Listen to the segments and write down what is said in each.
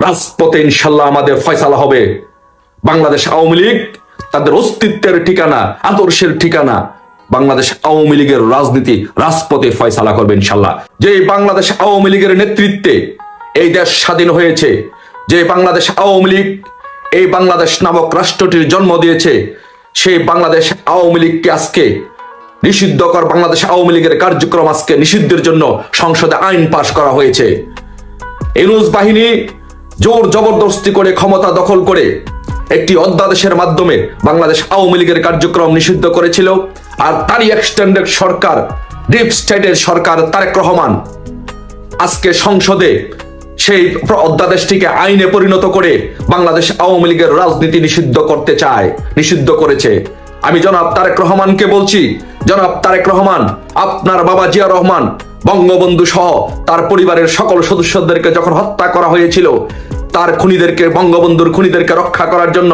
রাজপথে ইনশাল্লাহ আমাদের ফয়সালা হবে। বাংলাদেশ আওয়ামী লীগ তাদের অস্তিত্বের ঠিকানা, আদর্শের ঠিকানা। বাংলাদেশ আওয়ামী লীগের রাজনীতি রাজপথে ফয়সালা করবে ইনশাল্লাহ। যে বাংলাদেশ আওয়ামী লীগের নেতৃত্বে এই দেশ স্বাধীন হয়েছে, যে বাংলাদেশ আওয়ামী লীগ এই বাংলাদেশ নামক রাষ্ট্রটির জন্ম দিয়েছে, সেই বাংলাদেশ আওয়ামী লীগকে আজকে নিষিদ্ধ কর, বাংলাদেশ আওয়ামী লীগের কার্যক্রম আজকে নিষিদ্ধের জন্য সংসদে আইন পাশ করা হয়েছে। ইউনূস বাহিনী জোর জবরদস্তি করে ক্ষমতা দখল করে একটি অধ্যাদেশের মাধ্যমে বাংলাদেশ আওয়ামী লীগের কার্যক্রম নিষিদ্ধ করেছিল। আর তারই এক্সটেন্ডেড সরকার, ডিপ স্টেটের সরকার তারেক রহমান আজকে সংসদে সেই অধ্যাদেশটিকে আইনে পরিণত করে বাংলাদেশ আওয়ামী লীগের রাজনীতি নিষিদ্ধ করতে চায়, নিষিদ্ধ করেছে। আমি জনাব তারেক রহমানকে বলছি, জনাব তারেক রহমান, আপনার বাবা জিয়া রহমান বঙ্গবন্ধু সহ তার পরিবারের সকল সদস্যদেরকে যখন হত্যা করা হয়েছিল, তার খুনিদেরকে, বঙ্গবন্ধুর খুনিদেরকে রক্ষা করার জন্য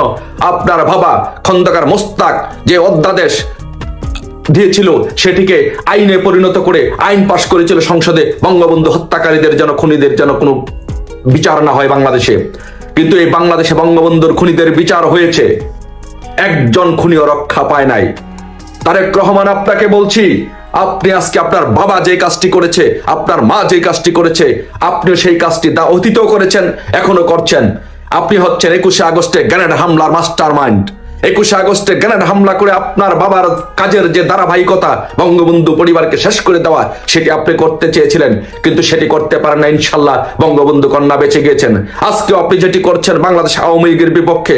আপনার বাবা খন্দকার মোস্তাক যে অধ্যাদেশ দিয়েছিল সেটিকে আইনে পরিণত করে আইন পাশ করেছিল সংসদে, বঙ্গবন্ধু হত্যাকারীদের যেন, খুনিদের যেন কোনো বিচার না হয় বাংলাদেশে। কিন্তু এই বাংলাদেশে বঙ্গবন্ধুর খুনিদের বিচার হয়েছে, একজন খুনিও রক্ষা পায় নাই। তারেক রহমান, আপনাকে বলছি, আপনি আজকে আপনার বাবা যে কাজটি করেছে, আপনার মা যে কাজটি করেছে, আপনিও সেই কাজটি অতীতও করেছেন, এখনো করছেন। আপনি হচ্ছেন 21শে আগস্টে গ্রেনেড হামলার মাস্টার মাইন্ড। 21শে আগস্টে গ্রেনেড হামলা করে আপনার বাবার কাজের যে ধারাবাহিকতা, বঙ্গবন্ধু পরিবারকে শেষ করে দেওয়া, সেটি আপনি করতে চেয়েছিলেন, কিন্তু সেটি করতে পারেন না। ইনশাল্লাহ বঙ্গবন্ধু কন্যা বেঁচে গিয়েছেন। আজকে আপনি যেটি করছেন বাংলাদেশ আওয়ামী লীগের বিপক্ষে,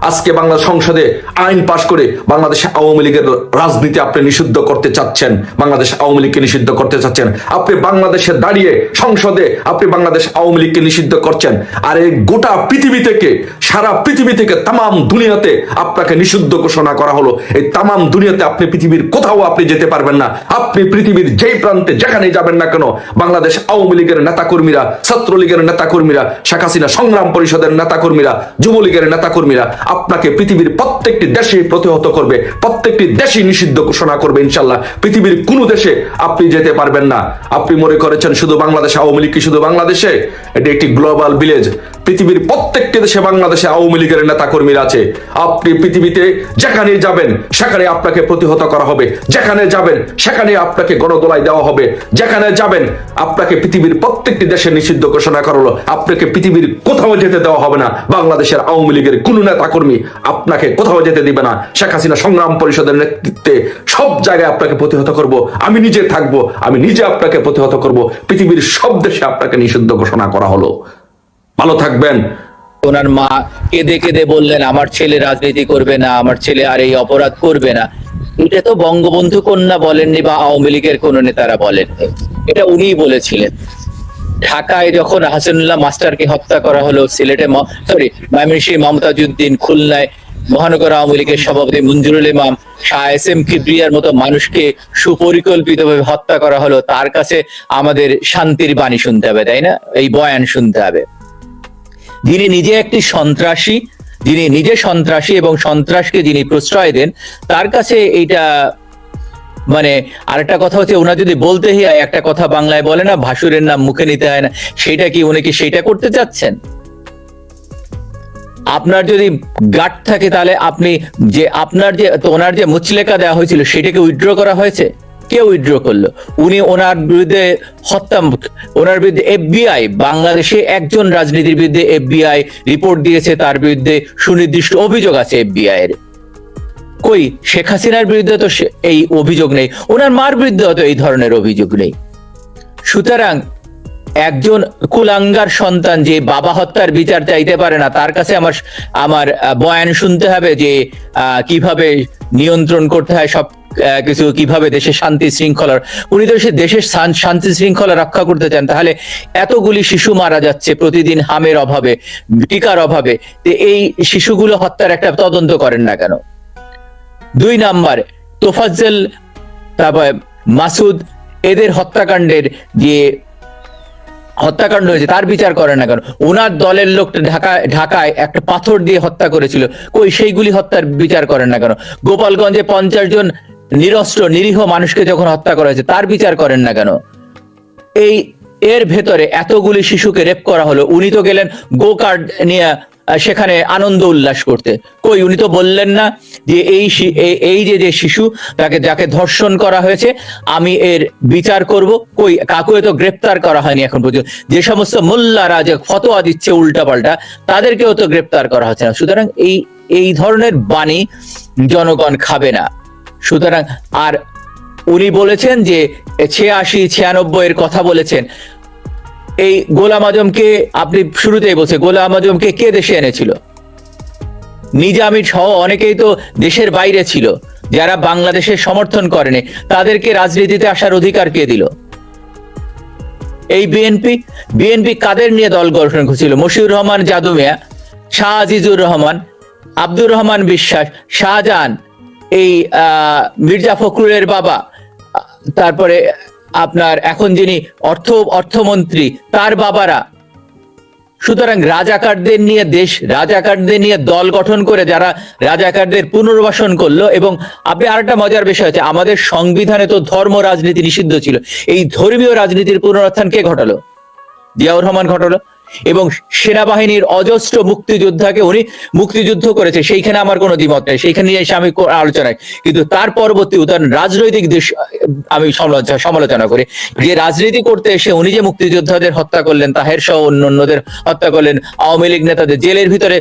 আজকে বাংলাদেশ সংসদে আইন পাশ করে বাংলাদেশ আওয়ামী লীগের রাজনীতি আপনি নিষিদ্ধ করতে চাচ্ছেন, বাংলাদেশ আওয়ামী লীগকে নিষিদ্ধ করতে চাচ্ছেন। আপনি বাংলাদেশে দাঁড়িয়ে সংসদে আপনি বাংলাদেশ আওয়ামী লীগকে নিষিদ্ধ করছেন। আর এই গোটা পৃথিবী থেকে, সারা পৃথিবী থেকে, তামাম দুনিয়াতে আপনাকে নিষিদ্ধ ঘোষণা করা হলো। এই তামাম দুনিয়াতে আপনি পৃথিবীর কোথাও আপনি যেতে পারবেন না। আপনি পৃথিবীর যেই প্রান্তে যেখানে যাবেন না কেন, বাংলাদেশ আওয়ামী লীগের নেতাকর্মীরা, ছাত্রলীগের নেতাকর্মীরা, শেখ হাসিনা সংগ্রাম পরিষদের নেতাকর্মীরা, যুবলীগের নেতাকর্মীরা আপনাকে পৃথিবীর প্রত্যেকটি দেশে প্রতিহত করবে, প্রত্যেকটি দেশই নিষিদ্ধ ঘোষণা করবে ইনশাল্লাহ। পৃথিবীর কোনো দেশে আপনি যেতে পারবেন না। আপনি মনে করেছেন শুধু বাংলাদেশ আওয়ামী লীগ কি শুধু বাংলাদেশে? এটি একটি গ্লোবাল ভিলেজ। পৃথিবীর প্রত্যেকটি দেশে বাংলাদেশে আওয়ামী লীগের নেতাকর্মীরা আছে। আপনি পৃথিবীতে যেখানে যাবেন সেখানে আপনাকে প্রতিহত করা হবে, যেখানে যাবেন সেখানে আপনাকে গণদোলাই দেওয়া হবে, যেখানে যাবেন আপনাকে পৃথিবীর প্রত্যেকটি দেশে নিষিদ্ধ ঘোষণা করা হলো। আপনাকে পৃথিবীর কোথাও যেতে দেওয়া হবে না। বাংলাদেশের আওয়ামী লীগের কোন নেতাকর্মী আপনাকে কোথাও যেতে দিবে না। শেখ হাসিনা সংগ্রাম পরিষদের নেতৃত্বে সব জায়গায় আপনাকে প্রতিহত করব। আমি নিজে থাকবো, আমি নিজে আপনাকে প্রতিহত করব। পৃথিবীর সব দেশে আপনাকে নিষিদ্ধ ঘোষণা করা হলো। ভালো থাকবেন। ওনার মা কেঁদে কেঁদে বললেন, আমার ছেলে রাজনীতি করবে না, আমার ছেলে আর এই অপরাধ করবে না। এটা তো বঙ্গবন্ধু কন্যা বলেননি বা আওয়ামী লীগের কোন নেতারা বলেননি, এটা উনিই বলেছিলেন। ঢাকায় যখন হাসানুল্লাহ মাস্টারকে হত্যা করা হলো, সিলেটে ময়মনসিংহে মমতাজউদ্দিন, খুলনায় মহানগর আওয়ামী লীগের সভাপতি মঞ্জুরুল ইমাম, শাহ এস এম কিবরিয়ার মতো মানুষকে সুপরিকল্পিতভাবে হত্যা করা হলো, তার কাছে আমাদের শান্তির বাণী শুনতে হবে, তাই না? এই বয়ান শুনতে হবে। যিনি নিজে একটি সন্ত্রাসী, যিনি নিজে সন্ত্রাসী এবং সন্ত্রাসকে যিনি প্রশ্রয় দেন, তার কাছে এইটা মানে আরেকটা কথা হচ্ছে, ওনার যদি বলতে হয়, একটা কথা বাংলায় বলে না, ভাসুরের নাম মুখে নিতে হয় না, সেটা কি উনি কি সেইটা করতে চাচ্ছেন? আপনার যদি গাট থাকে তাহলে আপনি যে আপনার যে ওনার যে মুচলেকা দেওয়া হয়েছিল সেটাকে উইথড্র করা হয়েছে? কে উইথড্র করলো? উনি ওনার বিরুদ্ধে ওনার বিরুদ্ধে এফবিআই, বাংলাদেশে একজন রাজনীতির বিরুদ্ধে এফবিআই রিপোর্ট দিয়েছে, তার বিরুদ্ধে সুনির্দিষ্ট অভিযোগ আছে এফবিআই এর। কই শেখ হাসিনার বিরুদ্ধে তো এই অভিযোগ নেই, ওনার মার বিরুদ্ধে তো এই ধরনের অভিযোগ নেই। সুতরাং একজন কুলাঙ্গার সন্তান যে বাবা হত্যার বিচার চাইতে পারে না, তার কাছে আমার বয়ান শুনতে হবে যে কিভাবে নিয়ন্ত্রণ করতে হয় সব কিছু, কিভাবে দেশের শান্তি শৃঙ্খলার, উনি তো দেশের শান্তি শৃঙ্খলা রক্ষা করতে চান। তাহলে এতগুলি শিশু মারা যাচ্ছে প্রতিদিন হামের অভাবে, টিকার অভাবে, এই শিশুগুলো হত্যার একটা তদন্ত করেন না কেন? 2 নাম্বার, তোফাজ্জল, তারপর মাসুদ, এদের হত্যাকাণ্ডের যে হত্যাকাণ্ড হয়েছে তার বিচার করেন না কেন? ওনার দলের লোক ঢাকায় একটা পাথর দিয়ে হত্যা করেছিল, কই সেইগুলি হত্যার বিচার করেন না কেন? গোপালগঞ্জে 50 জন নিরস্ত্র নিরীহ মানুষকে যখন হত্যা করা হয়েছে তার বিচার করেন না কেন? এই এর ভেতরে এতগুলি শিশুকে রেপ করা হলো, উনি তো গেলেন গো কার্ড নিয়ে সেখানে আনন্দ উল্লাস করতে। কই, উনি তো বললেন না যে এই যে শিশু তাকে যাকে ধর্ষণ করা হয়েছে আমি এর বিচার করব। কই, কাকুকে তো গ্রেপ্তার করা হয়নি এখন পর্যন্ত। যে সমস্ত মোল্লারা যে ফতোয়া দিচ্ছে উল্টাপাল্টা, তাদেরকেও তো গ্রেপ্তার করা হচ্ছে না। সুতরাং এই ধরনের বাণী জনগণ খাবে না। সুতরাং আর উনি বলেছেন যে 86-96 এর কথা বলেছেন। এই গোলাম আজমকে আপনি শুরুতেই বলছে, গোলাম আজমকে কে দেশে এনেছিল? নিজামী সহ অনেকেই তো দেশের বাইরে ছিল, যারা বাংলাদেশের সমর্থন করেনি। তাদেরকে রাজনীতিতে আসার অধিকার কে দিল? এই বিএনপি কাদের নিয়ে দল গঠন করেছিল? মশিউর রহমান জাদু মিয়া, শাহ আজিজুর রহমান, আব্দুর রহমান বিশ্বাস, শাহজাহান, এই মির্জা ফখরুলের বাবা, তারপরে আপনার এখন যিনি অর্থমন্ত্রী তার বাবারা। সুতরাং রাজাকারদের নিয়ে দল গঠন করে যারা রাজাকারদের পুনর্বাসন করলো। এবং আপনি আরেকটা মজার বিষয় আছে, আমাদের সংবিধানে তো ধর্ম রাজনীতি নিষিদ্ধ ছিল। এই ধর্মীয় রাজনীতির পুনরুত্থান কে ঘটালো? জিয়াউর রহমান ঘটালো। এবং সেনাবাহিনীর অজস্র মুক্তিযোদ্ধাকে উনি মুক্তিযুদ্ধ করেছে, সেইখানে আমার কোনো দ্বিমত নেই, সেইখানে এসে আমি আলোচনায়। কিন্তু তার পরবর্তী উদাহরণ রাজনৈতিক দিক আমি সমালোচনা করি, যে রাজনীতি করতে এসে উনি যে মুক্তিযোদ্ধাদের হত্যা করলেন, তাহের সহ অন্যদের হত্যা করলেন, আওয়ামী লীগ নেতাদের জেলের ভিতরে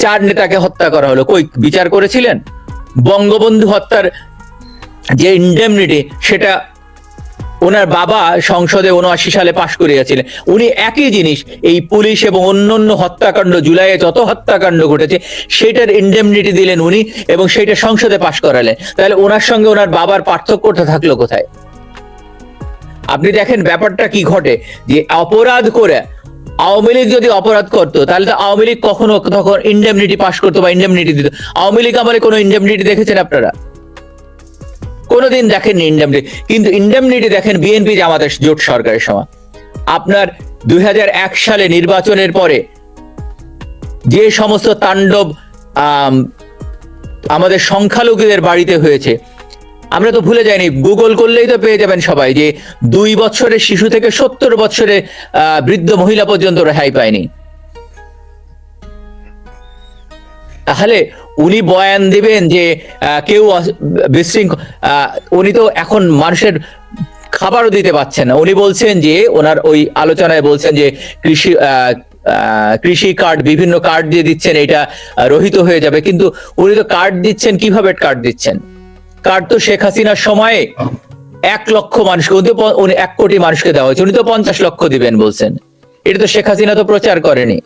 4 নেতাকে হত্যা করা হলো, কই বিচার করেছিলেন? বঙ্গবন্ধু হত্যার যে ইন্ডেমনিটি, সেটা ওনার বাবা সংসদে 79 সালে পাশ করিয়েছিলেন। উনি একই জিনিস, এই পুলিশ এবং অন্যান্য হত্যাকাণ্ড, জুলাইয়ে যত হত্যাকাণ্ড ঘটেছে সেটার ইন্ডেমনিটি দিলেন উনি, এবং সেটা সংসদে পাশ করালেন। তাহলে ওনার সঙ্গে ওনার বাবার পার্থক্যটা থাকলো কোথায়? আপনি দেখেন ব্যাপারটা কি ঘটে, যে অপরাধ করে আওয়ামী লীগ যদি অপরাধ করতো, তাহলে তো আওয়ামী লীগ কখনো তখন ইন্ডেমনিটি পাশ করতো বা ইন্ডেমনিটি দিত। আওয়ামী লীগ আমলে কোনো ইন্ডেমনিটি দেখেছেন আপনারা? কোনোদিন দেখেননি ইন্ডেমনিটি। কিন্তু ইন্ডেমনিটি দেখেন বিএনপি জামাতের জোট সরকারের সময়। আপনার 2001 সালে নির্বাচনের পরে যে সমস্ত তাণ্ডব আমাদের সংখ্যালঘুদের বাড়িতে হয়েছে, আমরা তো ভুলে যাইনি। গুগল করলেই তো পেয়ে যাবেন সবাই, যে 2 বছরের শিশু থেকে 70 বছরের বৃদ্ধ মহিলা পর্যন্ত রেহাই পায়নি। তাহলে উনি বয়ান দিবেন যে কেউ বিশৃঙ্খল, উনি তো এখন মানুষের খাবারও দিতে পারছেন না। উনি বলছেন যে ওনার ওই আলোচনায় বলছেন যে কৃষি কার্ড, বিভিন্ন কার্ড দিয়ে দিচ্ছেন, এটা রহিত হয়ে যাবে। কিন্তু উনি তো কার্ড দিচ্ছেন, কিভাবে কার্ড দিচ্ছেন? কার্ড তো শেখ হাসিনার সময়ে 1 লক্ষ মানুষকে, উনি 1 কোটি মানুষকে দেওয়া হয়েছে, উনি তো 50 লক্ষ দিবেন বলছেন। এটা তো শেখ হাসিনা তো প্রচার করেনি,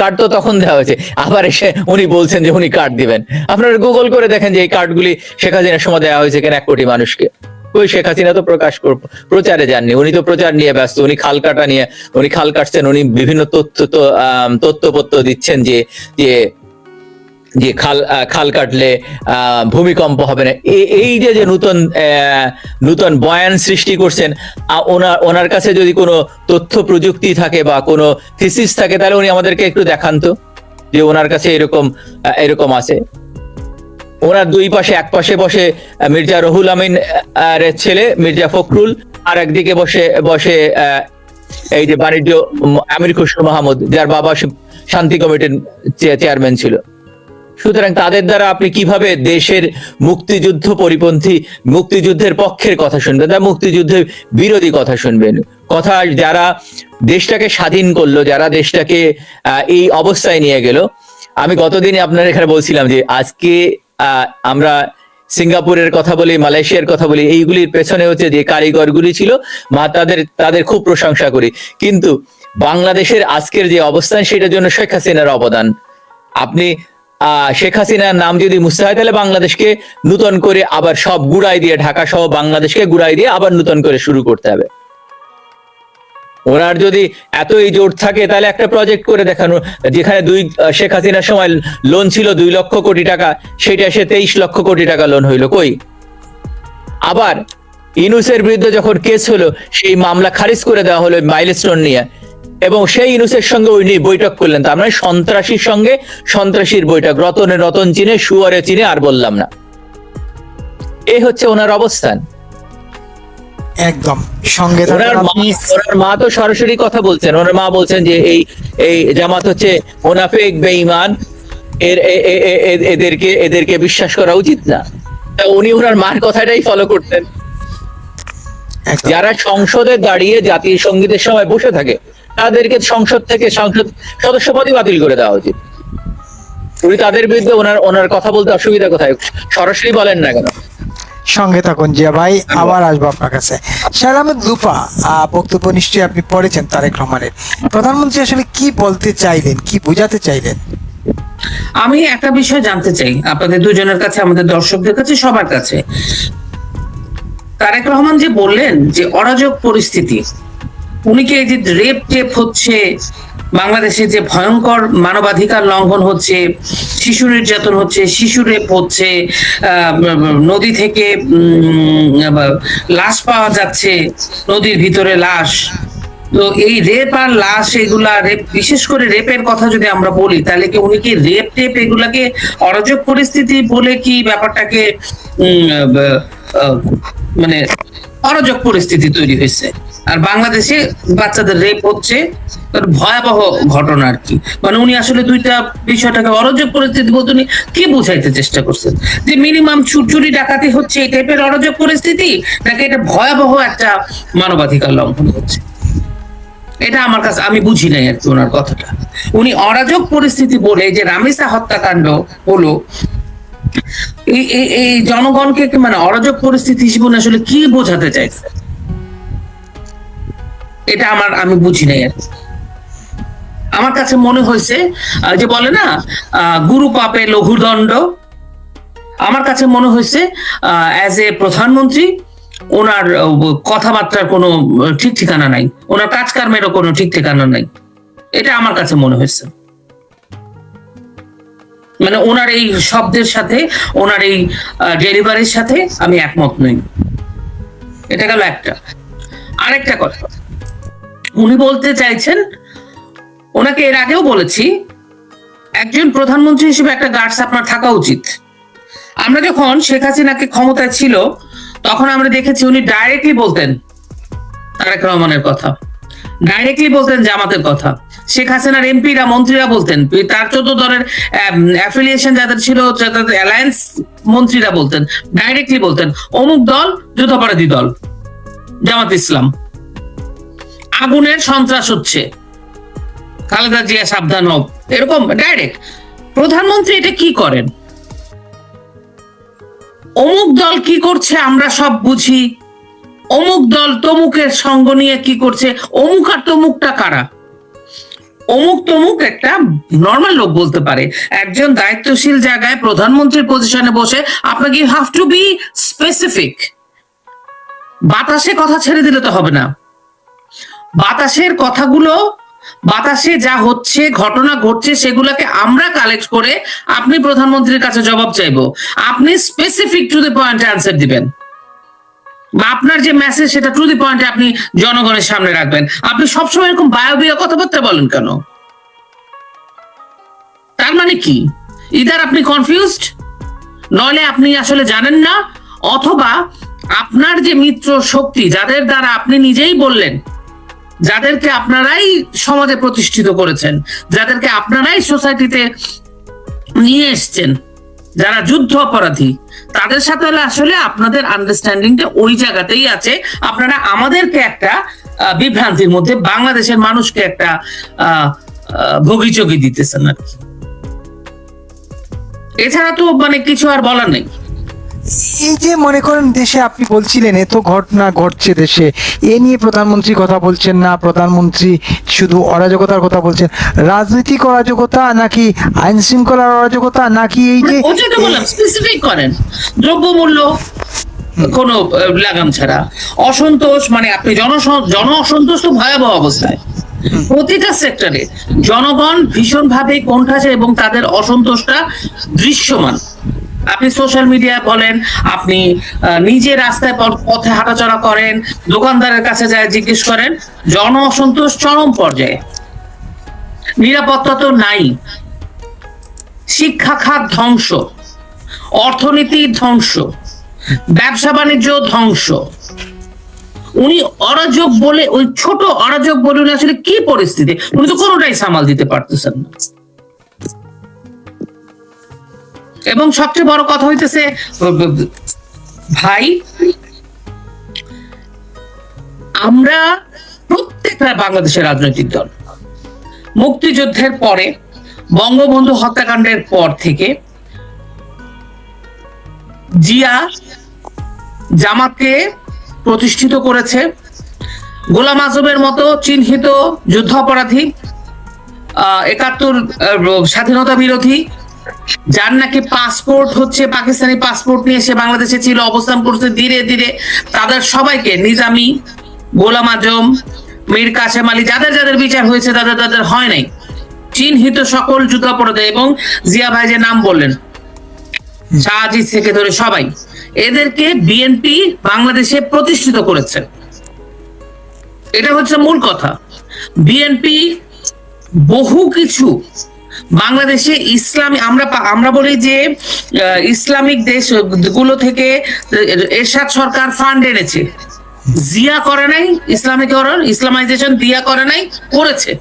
কার্ড তো তখন দেওয়া হয়েছে। আবার এসে উনি বলছেন যে উনি কার্ড দিবেন। আপনারা গুগল করে দেখেন যে এই কার্ডগুলি শেখ হাসিনার সময় দেওয়া হয়েছে কেন 1 কোটি মানুষকে। ওই শেখ হাসিনা তো প্রচারে যাননি, উনি তো প্রচার নিয়ে ব্যস্ত। উনি খাল কাটা নিয়ে, উনি খাল কাটছেন, উনি বিভিন্ন তথ্যপত্র দিচ্ছেন যে খাল কাটলে ভূমিকম্প হবে না। এই যে নূতন বয়ান সৃষ্টি করছেন, ওনার কাছে যদি কোনো তথ্য প্রযুক্তি থাকে বা কোনো থিসিস থাকে, তাহলে উনি আমাদেরকে একটু দেখান তো, যে ওনার কাছে এরকম আছে। ওনার 2 পাশে, এক পাশে বসে মির্জা রুহুল আমিন এর ছেলে মির্জা ফখরুল, আর একদিকে বসে এই যে বাণিজ্য আমির খুসরো মাহমুদ, যার বাবা শান্তি কমিটির চেয়ারম্যান ছিল। সুতরাং তাদের দ্বারা আপনি কিভাবে দেশের মুক্তিযুদ্ধ পরিপন্থী, মুক্তিযুদ্ধের পক্ষের কথা শুনবেন, তারা মুক্তিযুদ্ধের বিরোধী কথা শুনবেন? কথা যারা দেশটাকে স্বাধীন করলো, যারা দেশটাকে এই অবস্থায় নিয়ে গেল। আমি গতদিনে আপনার এখানে বলছিলাম যে আজকে আমরা সিঙ্গাপুরের কথা বলি, মালয়েশিয়ার কথা বলি, এইগুলির পেছনে হচ্ছে যে কারিগরগুলি ছিল, তাদের খুব প্রশংসা করি। কিন্তু বাংলাদেশের আজকের যে অবস্থান, সেটার জন্য শেখ হাসিনার অবদান। আপনি শেখ হাসিনার নাম যদি মুছতে হয়, তাহলে বাংলাদেশকে নূতন করে আবার সব গুড়াই দিয়ে, ঢাকা সহ বাংলাদেশকে গুড়াই দিয়ে আবার নূতন করে শুরু করতে হবে। ওনার যদি এতই জোর থাকে, তাহলে একটা প্রজেক্ট করে দেখানো, যেখানে শেখ হাসিনার সময় লোন ছিল 2 লক্ষ কোটি টাকা, সেটা এসে 23 লক্ষ কোটি টাকা লোন হইলো, কই? আবার ইউনূসের বিরুদ্ধে যখন কেস হলো, সেই মামলা খারিজ করে দেওয়া হলো মাইলস্টোন নিয়ে, এবং সেই ইউনূসের সঙ্গে উনি বৈঠক করলেন। তার মানে সন্ত্রাসীর সঙ্গে সন্ত্রাসীর বৈঠক, রতন চিনে, শুয়ারে চিনে, আর বললাম না। এই হচ্ছে ওনার অবস্থান। একদম সঙ্গে থাকুন ওনার আপনি। ওনার মা তো সরাসরি কথা বলছেন, ওনার মা বলছেন যে এই এই জামাত হচ্ছে মুনাফিক বেঈমান, এদেরকে বিশ্বাস করা উচিত না। তা উনি ওনার মার কথাটাই ফলো করতেন। একদম। যারা সংসদে দাঁড়িয়ে জাতীয় সঙ্গীতের সময় বসে থাকে তাদেরকে সংসদ থেকে সংসদ সদস্যপদই বাতিল করে দেওয়া উচিত। উনি তাদের বিরুদ্ধে ওনার কথা বলতে অসুবিধা কোথায়? সরাসরি বলেন না কেন? সঙ্গে থাকুন জিয়া ভাই, আবার আসবো আপনার কাছে। স্যার আহমেদ লুপা, বক্তব্য নিশ্চয়ই আপনি পড়েছেন তারেক রহমানের। প্রধানমন্ত্রী আসলে কি বলতে চাইলেন, কি বোঝাতে চাইলেন? আমি একটা বিষয় জানতে চাই আপনাদের দুজনের কাছে, আমাদের দর্শকদের কাছে, সবার কাছে। তারেক রহমান যে বললেন যে অরাজক পরিস্থিতি, উনি কি এই যে রেপ টেপ হচ্ছে, বাংলাদেশে যে ভয়ঙ্কর মানবাধিকার লঙ্ঘন হচ্ছে, শিশু নির্যাতন হচ্ছে, শিশু রেপ হচ্ছে, নদী থেকে লাশ পাওয়া যাচ্ছে, নদীর ভিতরে লাশ, তো এই রেপ আর লাশ এগুলা রেপ, বিশেষ করে রেপের কথা যদি আমরা বলি, তাহলে কি উনি কি রেপ টেপ এগুলাকে অরাজক পরিস্থিতি বলে কি ব্যাপারটাকে মানে অরাজক পরিস্থিতি তৈরি হয়েছে? আর বাংলাদেশে বাচ্চাদের রেপ হচ্ছে, ভয়াবহ ঘটনা আর কি। মানে উনি আসলে দুইটা বিষয়টাকে অরাজক পরিস্থিতি বলতে উনি কি বোঝাইতে চেষ্টা করছেন? যে মিনিমাম চুরি ডাকাতি হচ্ছে এই টাইপের অরাজক পরিস্থিতি, নাকি এটা ভয়াবহ একটা মানবাধিকার লঙ্ঘন হচ্ছে? এটা আমার কাছে, আমি বুঝি নাই আর কি ওনার কথাটা। উনি অরাজক পরিস্থিতি বলে যে রামিসা হত্যাকাণ্ড হলো, এই জনগণকে মানে অরাজক পরিস্থিতি হিসেবে উনি আসলে কি বোঝাতে চাইছে, এটা আমি বুঝি নাই আর কি। আমার কাছে মনে হয়েছে যে বলে না গুরু পাপে লঘু দণ্ড, আমার কাছে মনে হয়েছে অ্যাজ এ প্রধানমন্ত্রী ওনার কথাবার্তার কোনো ঠিক ঠিকানা নাই, ওনার কাজকর্মেরও কোনো ঠিক ঠিকানা নাই, এটা আমার কাছে মনে হয়েছে। মানে ওনার এই শব্দের সাথে, ওনার এই ডেলিভারির সাথে আমি একমত নই। এটা গেল একটা। আরেকটা কথা, উনি বলতে চাইছেন, ওনাকে এর আগেও বলেছি, একজন প্রধানমন্ত্রী হিসেবে একটা গার্ডস আপনার থাকা উচিত। আমরা যখন শেখ হাসিনাকে ক্ষমতায় ছিল তখন আমরা দেখেছি উনি ডাইরেক্টলি বলতেন তারেক রহমানের কথা, ডাইরেক্টলি বলতেন জামাতের কথা। শেখ হাসিনার এমপিরা মন্ত্রীরা বলতেন, তার 14 দলের অ্যাফিলিয়েশন যাদের ছিল, অ্যালায়েন্স মন্ত্রীরা বলতেন, ডাইরেক্টলি বলতেন অমুক দল যুদ্ধাপরাধী দল, জামাত ইসলাম, আগুনের সন্ত্রাস হচ্ছে, খালেদা জিয়া সাবধান হোক, এরকম ডাইরেক্ট। প্রধানমন্ত্রী এটা কি করেন? অমুক দল কি করছে আমরা সব বুঝি, অমুক দল তমুকের সঙ্গ নিয়ে কি করছে, অমুক আর তমুকটা কারা? অমুক তমুক একটা নর্মাল লোক বলতে পারে। একজন দায়িত্বশীল জায়গায় প্রধানমন্ত্রীর পজিশনে বসে আপনাকে you have to be specific. বাতাসে কথা ছেড়ে দিলে তো হবে না। বাতাসের কথাগুলো, বাতাসে যা হচ্ছে, ঘটনা ঘটছে, সেগুলোকে আমরা কালেক্ট করে আপনি প্রধানমন্ত্রীর কাছে জবাব চাইবো। আপনি স্পেসিফিক টু দ্য পয়েন্টে আনসার দিবেন, বা আপনার যে মেসেজ সেটা টু দি পয়েন্টে আপনি জনগণের সামনে রাখবেন। আপনি সবসময় এরকম বায়বীয় কথাবার্তা বলেন কেন? তার মানে কি? ইদার আপনি কনফিউজড, নইলে আপনি আসলে জানেন না, অথবা আপনার যে মিত্র শক্তি, যাদের দ্বারা আপনি নিজেই বললেন, যাদেরকে আপনারাই সমাজে প্রতিষ্ঠিত করেছেন, যাদেরকে আপনারাই সোসাইটিতে নিয়ে এসছেন, যারা যুদ্ধ অপরাধী, তাদের সাথে আসলে আপনাদের আন্ডারস্ট্যান্ডিংটা ওই জায়গাতেই আছে। আপনারা আমাদেরকে একটা বিভ্রান্তির মধ্যে, বাংলাদেশের মানুষকে একটা ভোগীচোগী দিতেছেন আর কি। এছাড়া তো মানে কিছু আর বলার নেই। এই যে মনে করেন দেশে আপনি বলছিলেন এত ঘটনা ঘটছে দেশে, এ নিয়ে প্রধানমন্ত্রী কথা বলছেন না, প্রধানমন্ত্রী শুধু অরাজকতার কথা বলছেন। রাজনৈতিক অরাজকতা নাকি আইন শৃঙ্খলার অরাজকতা, নাকি এই যে ওটা তো বললাম স্পেসিফিক করেন, দ্রব্যমূল্য কোনো লাগাম ছাড়া, অসন্তোষ, মানে আপনি জন অসন্তোষ তো ভয়াবহ অবস্থায় প্রতিটা সেক্টরে, জনগণ ভীষণ ভাবে কোণঠাসা এবং তাদের অসন্তোষটা দৃশ্যমান। আপনি সোশ্যাল মিডিয়া বলেন, আপনি নিজে রাস্তায় পথে হাঁটাচলা করেন, দোকানদারের কাছে যায় জিজ্ঞেস করেন, জন অসন্তোষ চরম পর্যায়ে। নিরাপত্তা তো নাই, শিক্ষা খাত ধ্বংস, অর্থনীতি ধ্বংস, ব্যবসা বাণিজ্য ধ্বংস, উনি অরাজক বলে, ওই ছোট অরাজক বলে উনি আসলে কি পরিস্থিতি, উনি তো কোনোটাই সামাল দিতে পারতেছেন না। এবং সবচেয়ে বড় কথা হইতেছে ভাই, আমরা প্রত্যেকটা বাংলাদেশের রাজনৈতিক দল মুক্তিযুদ্ধের পরে, বঙ্গবন্ধু হত্যাকাণ্ডের পর থেকে জিয়া জামাতকে প্রতিষ্ঠিত করেছে, গোলাম আজমের মতো চিহ্নিত যুদ্ধাপরাধী, ৭১ স্বাধীনতা বিরোধী, যার নাকি পাসপোর্ট হচ্ছে পাকিস্তানি পাসপোর্ট নিয়ে সে বাংলাদেশে ছিল, অবস্থান করছে, ধীরে ধীরে তাদের সবাইকে, নিজামী, গোলাম আজম, মীর কাসেম আলী, যাদের যাদের বিচার হয়েছে তাদের হয় নাই, চিহ্নিত সকল যুদ্ধাপরাধী, এবং জিয়া ভাই যে নাম বললেন, শাহজিৎ থেকে ধরে সবাই, এদেরকে বিএনপি বাংলাদেশে প্রতিষ্ঠিত করেছে। এটা হচ্ছে মূল কথা। বিএনপি বহু কিছু বাংলাদেশে ইসলামী, আমরা বলি যে ইসলামিক দেশগুলো থেকে এরশাদ সরকার ফান্ড এনেছে, জিয়া করে নাই, ইসলামাইজেশন দিয়া করে নাই, করেছে।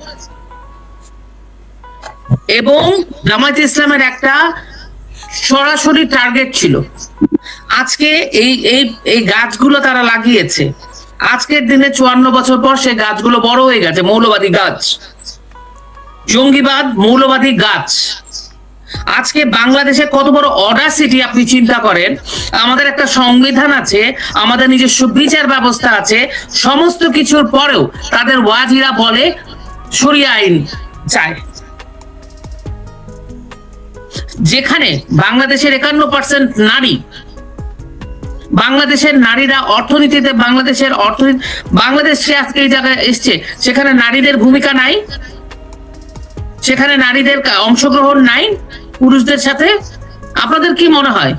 এবং জামায়াতে ইসলামের একটা সরাসরি টার্গেট ছিল। আজকে এই গাছগুলো তারা লাগিয়েছে, আজকের দিনে 54 বছর পর সেই গাছগুলো বড় হয়ে গেছে, মৌলবাদী গাছ, জঙ্গিবাদ, মৌলবাদী গাছ। আজকে বাংলাদেশে কত বড় অডাসিটি আপনি চিন্তা করেন। আমাদের একটা সংবিধান আছে, আমাদের নিজস্ব বিচার ব্যবস্থা আছে, সমস্ত কিছুর পরেও তাদের ওয়াজিরা বলে শরিয়া আইন চায়, যেখানে বাংলাদেশের 51% নারী, বাংলাদেশের নারীরা অর্থনীতিতে, বাংলাদেশে আজকে এই জায়গায় এসছে, সেখানে নারীদের ভূমিকা নাই, সেখানে নারীদের অংশগ্রহণ নাই পুরুষদের সাথে। আপনাদের কি মনে হয়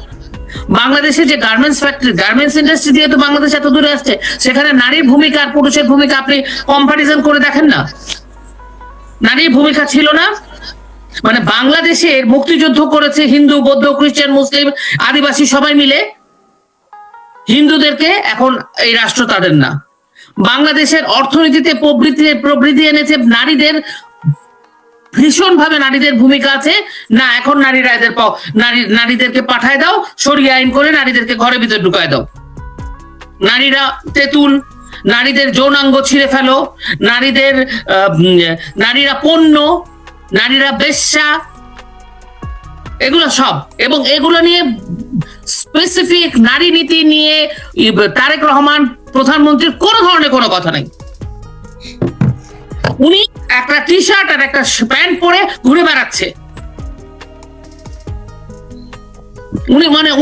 বাংলাদেশে যে গার্মেন্টস ফ্যাক্টরি, গার্মেন্টস ইন্ডাস্ট্রি দিয়ে তো বাংলাদেশ এত দূরে আসছে, সেখানে নারীর ভূমিকা আর পুরুষের ভূমিকা আপনি কম্পারিজন করে দেখেন না? নারীর ভূমিকা ছিল না? মানে বাংলাদেশের মুক্তিযুদ্ধ করেছে হিন্দু, বৌদ্ধ, খ্রিস্টান, মুসলিম, আদিবাসী সবাই মিলে, হিন্দুদেরকে এখন এই রাষ্ট্র তাদের না। বাংলাদেশের অর্থনীতিতে প্রবৃদ্ধি এনেছে, নারীদের ভীষণ ভাবে নারীদের ভূমিকা আছে না, এখন নারীরা নারীদেরকে পাঠায় দাও, শরিয়া আইন করে নারীদেরকে ঘরের ভিতরে ঢুকায় দাও, নারীরা তেঁতুল, নারীদের যৌনাঙ্গ ছিঁড়ে ফেলো, নারীরা পণ্য, নারীরা বেশ্যা, এগুলো সব। এবং এগুলো নিয়ে স্পেসিফিক নারী নীতি নিয়ে তারেক রহমান প্রধানমন্ত্রীর কোনো ধরনের কোনো কথা নাই। উনি একটা টি শার্ট আর একটা প্যান্ট পরে ঘুরে বেড়াচ্ছে।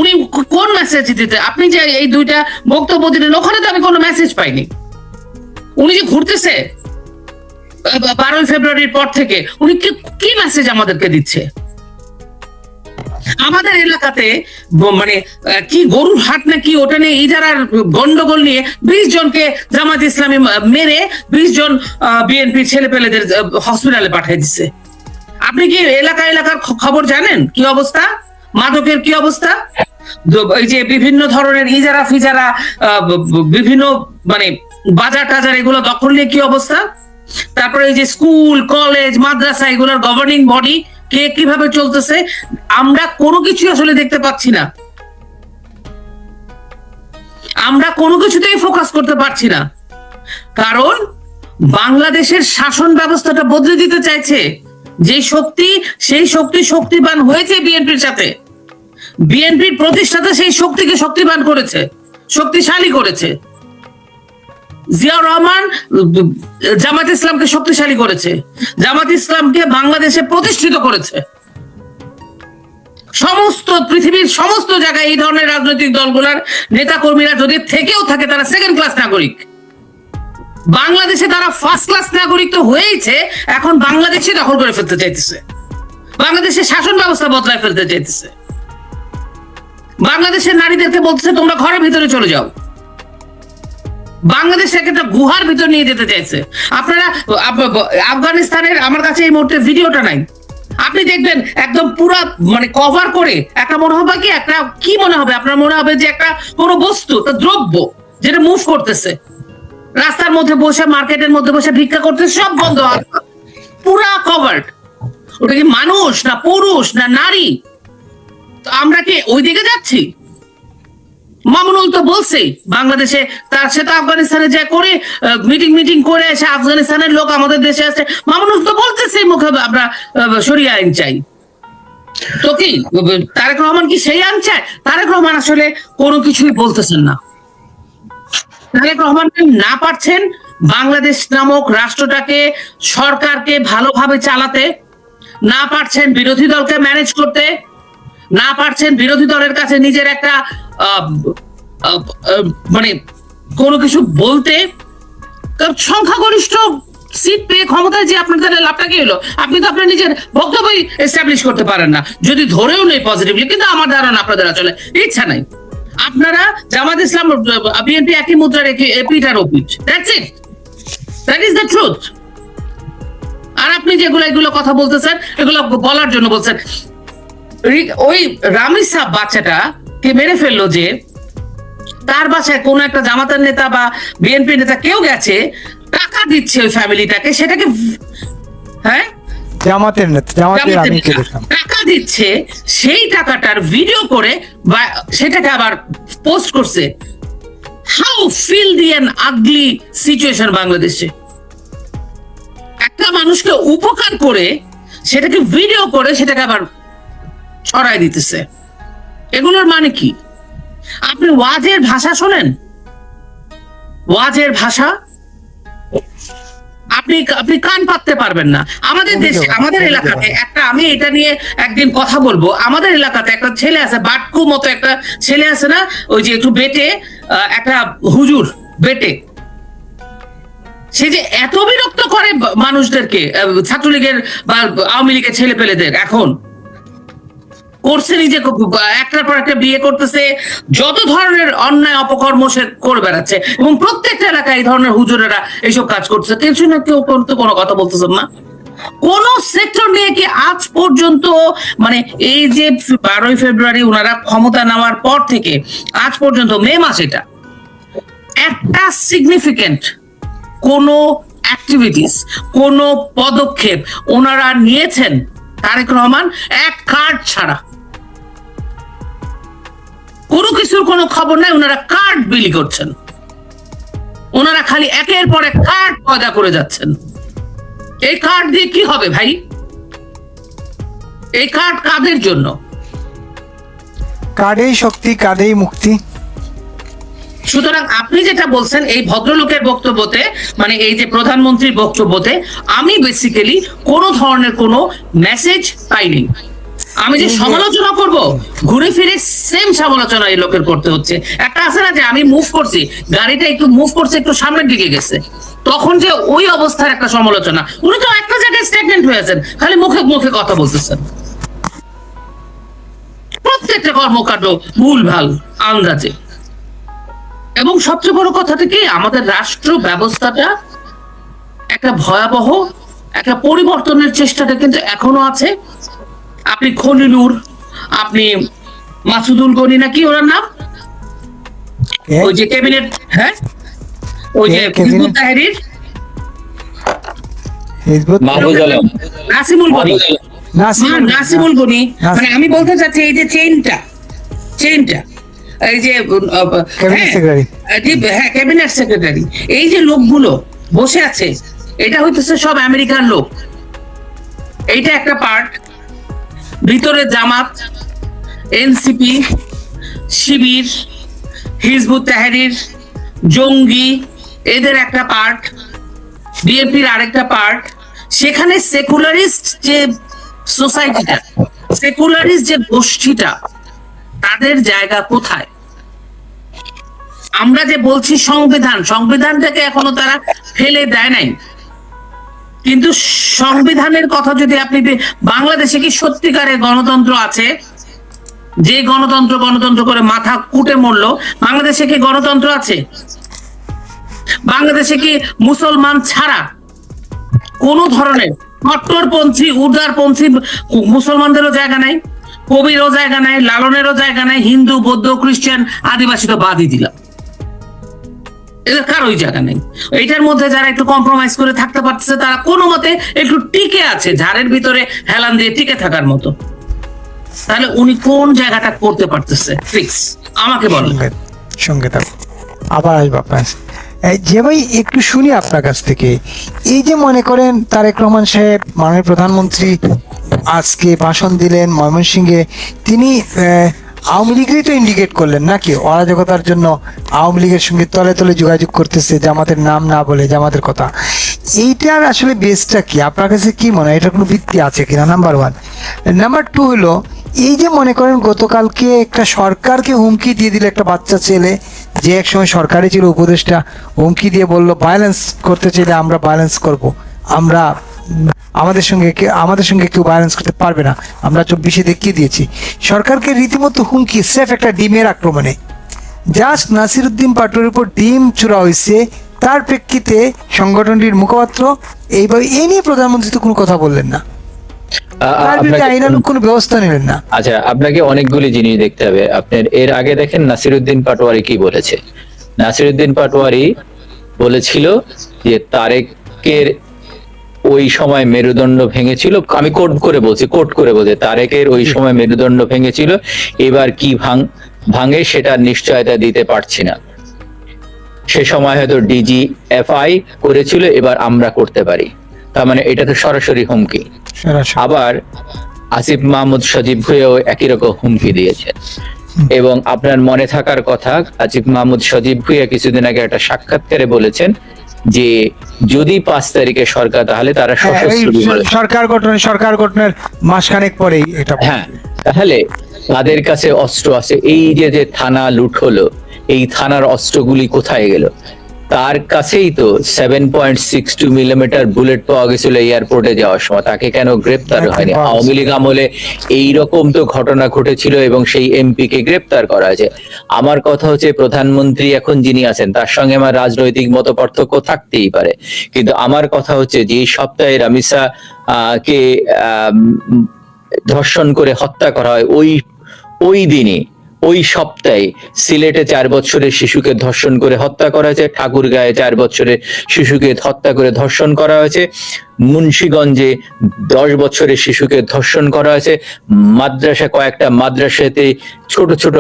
উনি কোন মেসেজ দিতে, আপনি যে এই দুইটা বক্তব্য দিলেন, ওখানে তো আমি কোনো মেসেজ পাইনি। উনি যে ঘুরতেছে 12 ফেব্রুয়ারির পর থেকে, উনি কি মেসেজ আমাদেরকে দিচ্ছে? আমাদের এলাকাতে মানে কি গরুর হাট নাকি ওটা নিয়ে ইজারার গন্ডগোল নিয়ে 20 জনকে জামাত ইসলামী মেরে 20 জন বিএনপি ছেলে পেলেদের হসপিটালে পাঠিয়ে দিচ্ছে। আপনি কি এলাকার খবর জানেন? কি অবস্থা, মাদকের কি অবস্থা? এই যে বিভিন্ন ধরনের ইজারা ফিজারা, বিভিন্ন মানে বাজার টাজার, এগুলো দখল নিয়ে কি অবস্থা? তারপরে এই যে স্কুল, কলেজ, মাদ্রাসা, এগুলোর গভর্নিং বডি কে কিভাবে চলতেছে, আমরা কোনো কিছু আসলে দেখতে পাচ্ছি না। আমরা কোনো কিছুতেই ফোকাস করতে পারছি না, কারণ বাংলাদেশের শাসন ব্যবস্থাটা বদলে দিতে চাইছে। যে শক্তি, সেই শক্তিবান হয়েছে বিএনপির সাথে, বিএনপির প্রতিষ্ঠাতা সেই শক্তিকে শক্তিবান করেছে, শক্তিশালী করেছে। জিয়াউর রহমান জামাত ইসলামকে শক্তিশালী করেছে, জামাত ইসলামকে বাংলাদেশে প্রতিষ্ঠিত করেছে। সমস্ত পৃথিবীর সমস্ত জায়গায় এই ধরনের রাজনৈতিক দলগুলোর নেতা কর্মীরা যদি থেকেও থাকে, তারা সেকেন্ড ক্লাস নাগরিক। বাংলাদেশে তারা ফার্স্ট ক্লাস নাগরিক তো হয়েইছে, এখন বাংলাদেশে দখল করে ফেলতে চাইতেছে, বাংলাদেশের শাসন ব্যবস্থা বদলায় ফেলতে চাইতেছে। বাংলাদেশের নারীদেরকে বলতেছে তোমরা ঘরের ভিতরে চলে যাও, বাংলাদেশে একটা গুহার ভিতর নিয়ে যেতে চাইছে। আপনারা আফগানিস্তানের, আমার কাছে এই মুহূর্তে ভিডিওটা নাই, আপনি দেখবেন একদম পুরো মানে কভার করে একটা মনে হবে কি, একটা কি মনে হবে আপনার? মনে হবে যে একটা কোনো বস্তু, দ্রব্য যেটা মুভ করতেছে, রাস্তার মধ্যে বসে, মার্কেটের মধ্যে বসে ভিক্ষা করতে, সব বন্ধ, পুরা কভার্ড। ওটা কি মানুষ না পুরুষ না নারী? তো আমরা কি ওই দিকে যাচ্ছি? মামুনুল তো বলছে বাংলাদেশে, তার সে তো আফগানিস্তানে যা করে মিটিং করে এসে আফগানিস্তানের লোক আমাদের দেশে আসছে, মামুনুল তো বলতেছে মুখে আমরা শরিয়া আইন চাই। তো কি তারেক রহমান কি সেই আইন চায়? তারেক রহমান আসলে কোনো কিছুই বলতেছেন না। তারেক রহমান না পারছেন বাংলাদেশ নামক রাষ্ট্রটাকে, সরকারকে ভালোভাবে চালাতে, না পারছেন বিরোধী দলকে ম্যানেজ করতে, না পারছেন বিরোধী দলের কাছে নিজের একটা মানে কোনো কিছু বলতে। সংখ্যাগরিষ্ঠ সিট পেয়ে ক্ষমতায় যে আপনার তাহলে লাভটা কি হলো? আপনি তো আপনার নিজের বক্তব্যই এস্টাবলিশ করতে পারেন না, যদি ধরেও নেই পজিটিভলি। কিন্তু আমার ধারণা আপনাদের আসলে ইচ্ছা নাই। আপনারা জামাত ইসলাম বিএনপি একই মুদ্রার এপিট আর ওপিট, that's it, that is the truth. আর আপনি যেগুলো এগুলো কথা বলতেছেন, এগুলো বলার জন্য বলছেন। ওই রামিজ সাহেব বাচ্চাটা কে মেরে ফেললো, যে তার বাসায় কোন একটা জামাতের নেতা বা বিএনপি নেতা কেউ গেছে, টাকা দিচ্ছে ওই ফ্যামিলিটাকে, সেটাকে হ্যাঁ জামাতের টাকা দিচ্ছে, সেই টাকাটার ভিডিও করে বা সেটাকে আবার পোস্ট করছে। How filthy and ugly situation বাংলাদেশে। একটা মানুষকে উপকার করে সেটাকে ভিডিও করে সেটাকে আবার ছড়াই দিতেছে। এগুলোর মানে কি? আপনি ওয়াজের ভাষা শোনেন, ওয়াজের ভাষা আপনি কান পাততে পারবেন না। আমাদের দেশে, আমাদের এলাকাতে একটা, আমি এটা নিয়ে একদিন কথা বলবো, আমাদের এলাকাতে একটা ছেলে আছে, বাটকু মতো একটা ছেলে আছে না, ওই যে একটু বেটে, একটা হুজুর বেটে, সে যে এত বিরক্ত করে মানুষদেরকে, ছাত্রলীগের বা আওয়ামী লীগের ছেলে পেলেদের, এখন করছে নিজে একটার পর একটা বিয়ে করতেছে, যত ধরনের অন্যায় অপকর্ম সে করে বেড়াচ্ছে, এবং প্রত্যেকটা এলাকায় এই ধরনের হুজুরেরা এইসব কাজ করছে। কিছু না, কেউ কোনো কথা বলতেছেন না। কোন সেক্টর নিয়ে কি আজ পর্যন্ত, মানে এই যে 12ই ফেব্রুয়ারি ওনারা ক্ষমতা নেওয়ার পর থেকে আজ পর্যন্ত মে মাস, এটা একটা সিগনিফিকেন্ট কোন অ্যাক্টিভিটিস, কোন পদক্ষেপ ওনারা নিয়েছেন তারেক রহমান এক কার্ড ছাড়া? কোনো কিছুর কোনো খবর নাই। ওনারা কার্ড বিলি করছেন, ওনারা খালি একের পর এক কার্ড পয়দা করে যাচ্ছেন। এই কার্ড দিয়ে কি হবে ভাই? এই কার্ড কাদের জন্য? কার্ডেই শক্তি, কার্ডেই মুক্তি। সুতরাং আপনি যেটা বলছেন এই ভদ্রলোকের বক্তব্যতে, মানে এই যে প্রধানমন্ত্রীর বক্তব্যতে, আমি বেসিক্যালি কোনো ধরনের কোনো মেসেজ পাইনি। আমি যে সমালোচনা করব, ঘুরে ফিরে সেম সমালোচনা এই লোকের করতে হচ্ছে। একটা আছে না যে আমি মুভ করছি, গাড়িটা একটু মুভ করছে, একটু সামনের দিকে গেছে, তখন যে ওই অবস্থার একটা সমালোচনা। উনি তো একটা জায়গায় স্টেটমেন্ট হয়েছেন, খালি মুখে মুখে কথা বলতেছেন। প্রত্যেকটা কর্মকাণ্ড ভুলভাল, আন্দাজে। এবং সবচেয়ে বড় কথাটা কি, আমাদের রাষ্ট্র ব্যবস্থাটা একটা ভয়াবহ একটা পরিবর্তনের চেষ্টাটা কিন্তু এখনো আছে। আপনি খলিলুর, আপনি মাসুদুল গনি নাকি ওনার নাম, ওই যে ক্যাবিনেট, হ্যাঁ ওই যে হিজবুত তাহরীর নাসিমুল গনি, নাসিমুল গনি, মানে আমি বলতে চাচ্ছি এই যে চেইনটা এই যে হ্যাঁ ক্যাবিনেট সেক্রেটারি, এই যে লোকগুলো বসে আছে, এটা হইতেছে সব আমেরিকান লোক। এইটা একটা পার্ট। ভিতরে জামাত, এনসিপি, শিবির, হিজবুত তাহরীর, জঙ্গি, এদের একটা পার্ট, বিএনপির আরেকটা পার্ট। সেখানে সেকুলারিস্ট যে সোসাইটিটা, সেকুলারিস্ট যে গোষ্ঠীটা, তাদের জায়গা কোথায়? আমরা যে বলছি সংবিধানটাকে এখনো তারা ফেলে দেয় নাই, কিন্তু সংবিধানের কথা যদি আপনি, বাংলাদেশে কি সত্যিকারের গণতন্ত্র আছে? যে গণতন্ত্র করে মাথা কুটে মরলো, বাংলাদেশে কি গণতন্ত্র আছে? বাংলাদেশে কি মুসলমান ছাড়া কোন ধরনের কট্টরপন্থী, উদারপন্থী মুসলমানদেরও জায়গা নাই, কবিরও জায়গা নাই, লালনেরও জায়গা নাই, হিন্দু, বৌদ্ধ, খ্রিস্টান, আদিবাসী তো বাদই দিলাম। এদের কারোই জায়গা নেই। এইটার মধ্যে যারা একটু কম্প্রোমাইজ করে থাকতে পারতেছে তারা কোনো মতে একটু টিকে আছে, ঝাড়ের ভিতরে হেলান দিয়ে টিকে থাকার মতো। তাহলে উনি কোন জায়গাটা করতে পারতেছে ফিক্স আমাকে বলেন। সঙ্গে থাকুন, আবার আসবো আপনার কাছে। যে ভাই একটু শুনি আপনার কাছ থেকে, এই যে মনে করেন তারেক রহমান সাহেব মাননীয় প্রধানমন্ত্রী আজকে ভাষণ দিলেন ময়মনসিংহে, তিনি আওয়ামী লীগেরই তো ইন্ডিকেট করলেন নাকি অরাজকতার জন্য আওয়ামী লীগের সঙ্গে তলে তলে যোগাযোগ করতেছে, জামাতের নাম না বলে জামাতের কথা। এইটার আসলে বেসটা কি আপনার কাছে কি মনে হয়, এটার কোনো ভিত্তি আছে কিনা, নাম্বার ওয়ান। নাম্বার টু হলো, এই যে মনে করেন গতকালকে একটা সরকারকে হুমকি দিয়ে দিল একটা বাচ্চা ছেলে, যে একসময় সরকারি ছিল উপদেষ্টা, হুমকি দিয়ে বললো ভায়োলেন্স করতে চাইলে আমরা ভায়োলেন্স করব, আমরা আমাদের সঙ্গে কেউ ভায়োলেন্স করতে পারবে না, আমরা 24-এ দেখিয়ে দিয়েছি। সরকারকে রীতিমতো হুমকি, সেফ একটা ডিমের আক্রমণে জাস্ট নাসিরউদ্দিন পাটোয়ারির উপর ডিম চূড়া হয়েছে, তার প্রেক্ষিতে সংগঠনটির মুখপাত্র এইভাবে এই নিয়ে প্রধানমন্ত্রী তো কোনো কথা বললেন না, তার বিরুদ্ধে আইনানুগ কোনো ব্যবস্থা নিলেন না। আচ্ছা, আপনাকে অনেকগুলি জিনিস দেখতে হবে। আপনার এর আগে দেখেন নাসিরউদ্দিন পাটোয়ারি কি বলেছে। নাসিরউদ্দিন পাটোয়ারি বলেছিল যে তারেকের ওই সময় মেরুদণ্ড ভেঙেছিল, আমি কোট করে বলছি তারেকের ওই সময় মেরুদণ্ড ভেঙেছিল, এবার কি ভাঙে সেটা নিশ্চয়তা দিতে পারছি না। সে সময় হয়তো ডিজিএফআই করেছিল, এবার আমরা করতে পারি। তার মানে এটা তো সরাসরি হুমকি। আবার আসিফ মাহমুদ সজীব ভুঁইয়াও একই রকম হুমকি দিয়েছেন। এবং আপনার মনে থাকার কথা, আসিফ মাহমুদ সজীব ভুঁইয়া কিছুদিন আগে একটা সাক্ষাৎকারে বলেছেন যে যদি 5 তারিখে সরকার, তাহলে তারা সরকার গঠনের মাসখানেক পরেই এটা। হ্যাঁ, তাহলে তাদের কাছে অস্ত্র আছে। এই যে থানা লুট হলো, এই থানার অস্ত্রগুলি কোথায় গেল? তার কাছেই তো 7.62 মিলিমিটার বুলেট পাওয়া গেছিল এয়ারপোর্টে যাওয়ার সময়, তাকে কেন গ্রেপ্তার হয়নি? আওয়ামী লীগ আমলে এইরকম তো ঘটনা ঘটেছিল এবং সেই এমপি কে গ্রেপ্তার করা হয়েছে। আমার কথা হচ্ছে, প্রধানমন্ত্রী এখন যিনি আছেন তার সঙ্গে আমার রাজনৈতিক মত পার্থক্য থাকতেই পারে, কিন্তু আমার কথা হচ্ছে যে সপ্তাহে রামিসা কে ধর্ষণ করে হত্যা করা হয়, ওই দিনই ওই সপ্তাহে সিলেটে 4 বছরের শিশুকে ধর্ষণ করে হত্যা করা হয়েছে, ঠাকুরগাঁয়ে 4 বছরের শিশুকে হত্যা করে ধর্ষণ করা হয়েছে, মুন্সিগঞ্জে 10 বছরের শিশুকে ধর্ষণ করা হয়েছে, কয়েকটা মাদ্রাসাতে ছোট ছোট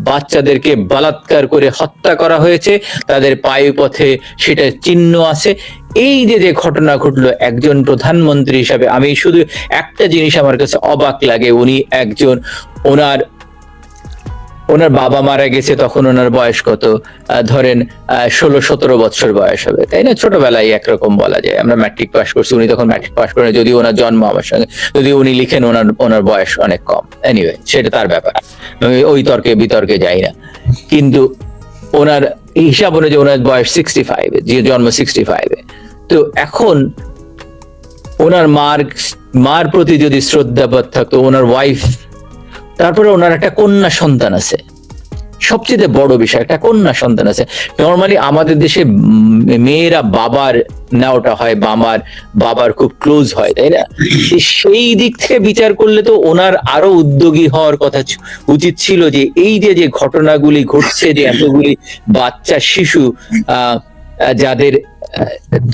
বাচ্চাদেরকে বলাৎকার করে হত্যা করা হয়েছে, তাদের পায়ে পথে সেটা চিহ্ন আছে। এই যে ঘটনা ঘটলো, একজন প্রধানমন্ত্রী হিসাবে আমি শুধু একটা জিনিস আমার কাছে অবাক লাগে, উনি একজন, ওনার বাবা মারা গেছে তখন ওনার বয়স কত, ধরেন 16-17 বছর বয়স হবে, তাই না? ছোটবেলায় একরকম বলা যায়, আমরা ম্যাট্রিক পাস করছি, উনি তখন ম্যাট্রিক পাস করেন, যদি ওনার জন্ম আমার সঙ্গে, যদি উনি লিখেন ওনার বয়স অনেক কম, এনিওয়ে সেটা তার ব্যাপার, ওই তর্কে বিতর্কে যাই না। কিন্তু ওনার হিসাব অনুযায়ী ওনার বয়স 65, যে জন্ম 65-এ। তো এখন ওনার মার প্রতি যদি শ্রদ্ধাবোধ থাকতো, ওনার ওয়াইফ, তারপরে ওনার একটা কন্যা সন্তান আছে, সবচেয়ে বড় বিষয় একটা কন্যা সন্তান আছে। নর্মালি আমাদের দেশে মেয়েরা বাবার নেওয়াটা হয়, বাবার খুব ক্লোজ হয়, তাই না? সেই দিক থেকে বিচার করলে তো ওনার আরো উদ্যোগী হওয়ার কথা উচিত ছিল, যে এই যে ঘটনাগুলি ঘটছে, যে এতগুলি বাচ্চা শিশু যাদের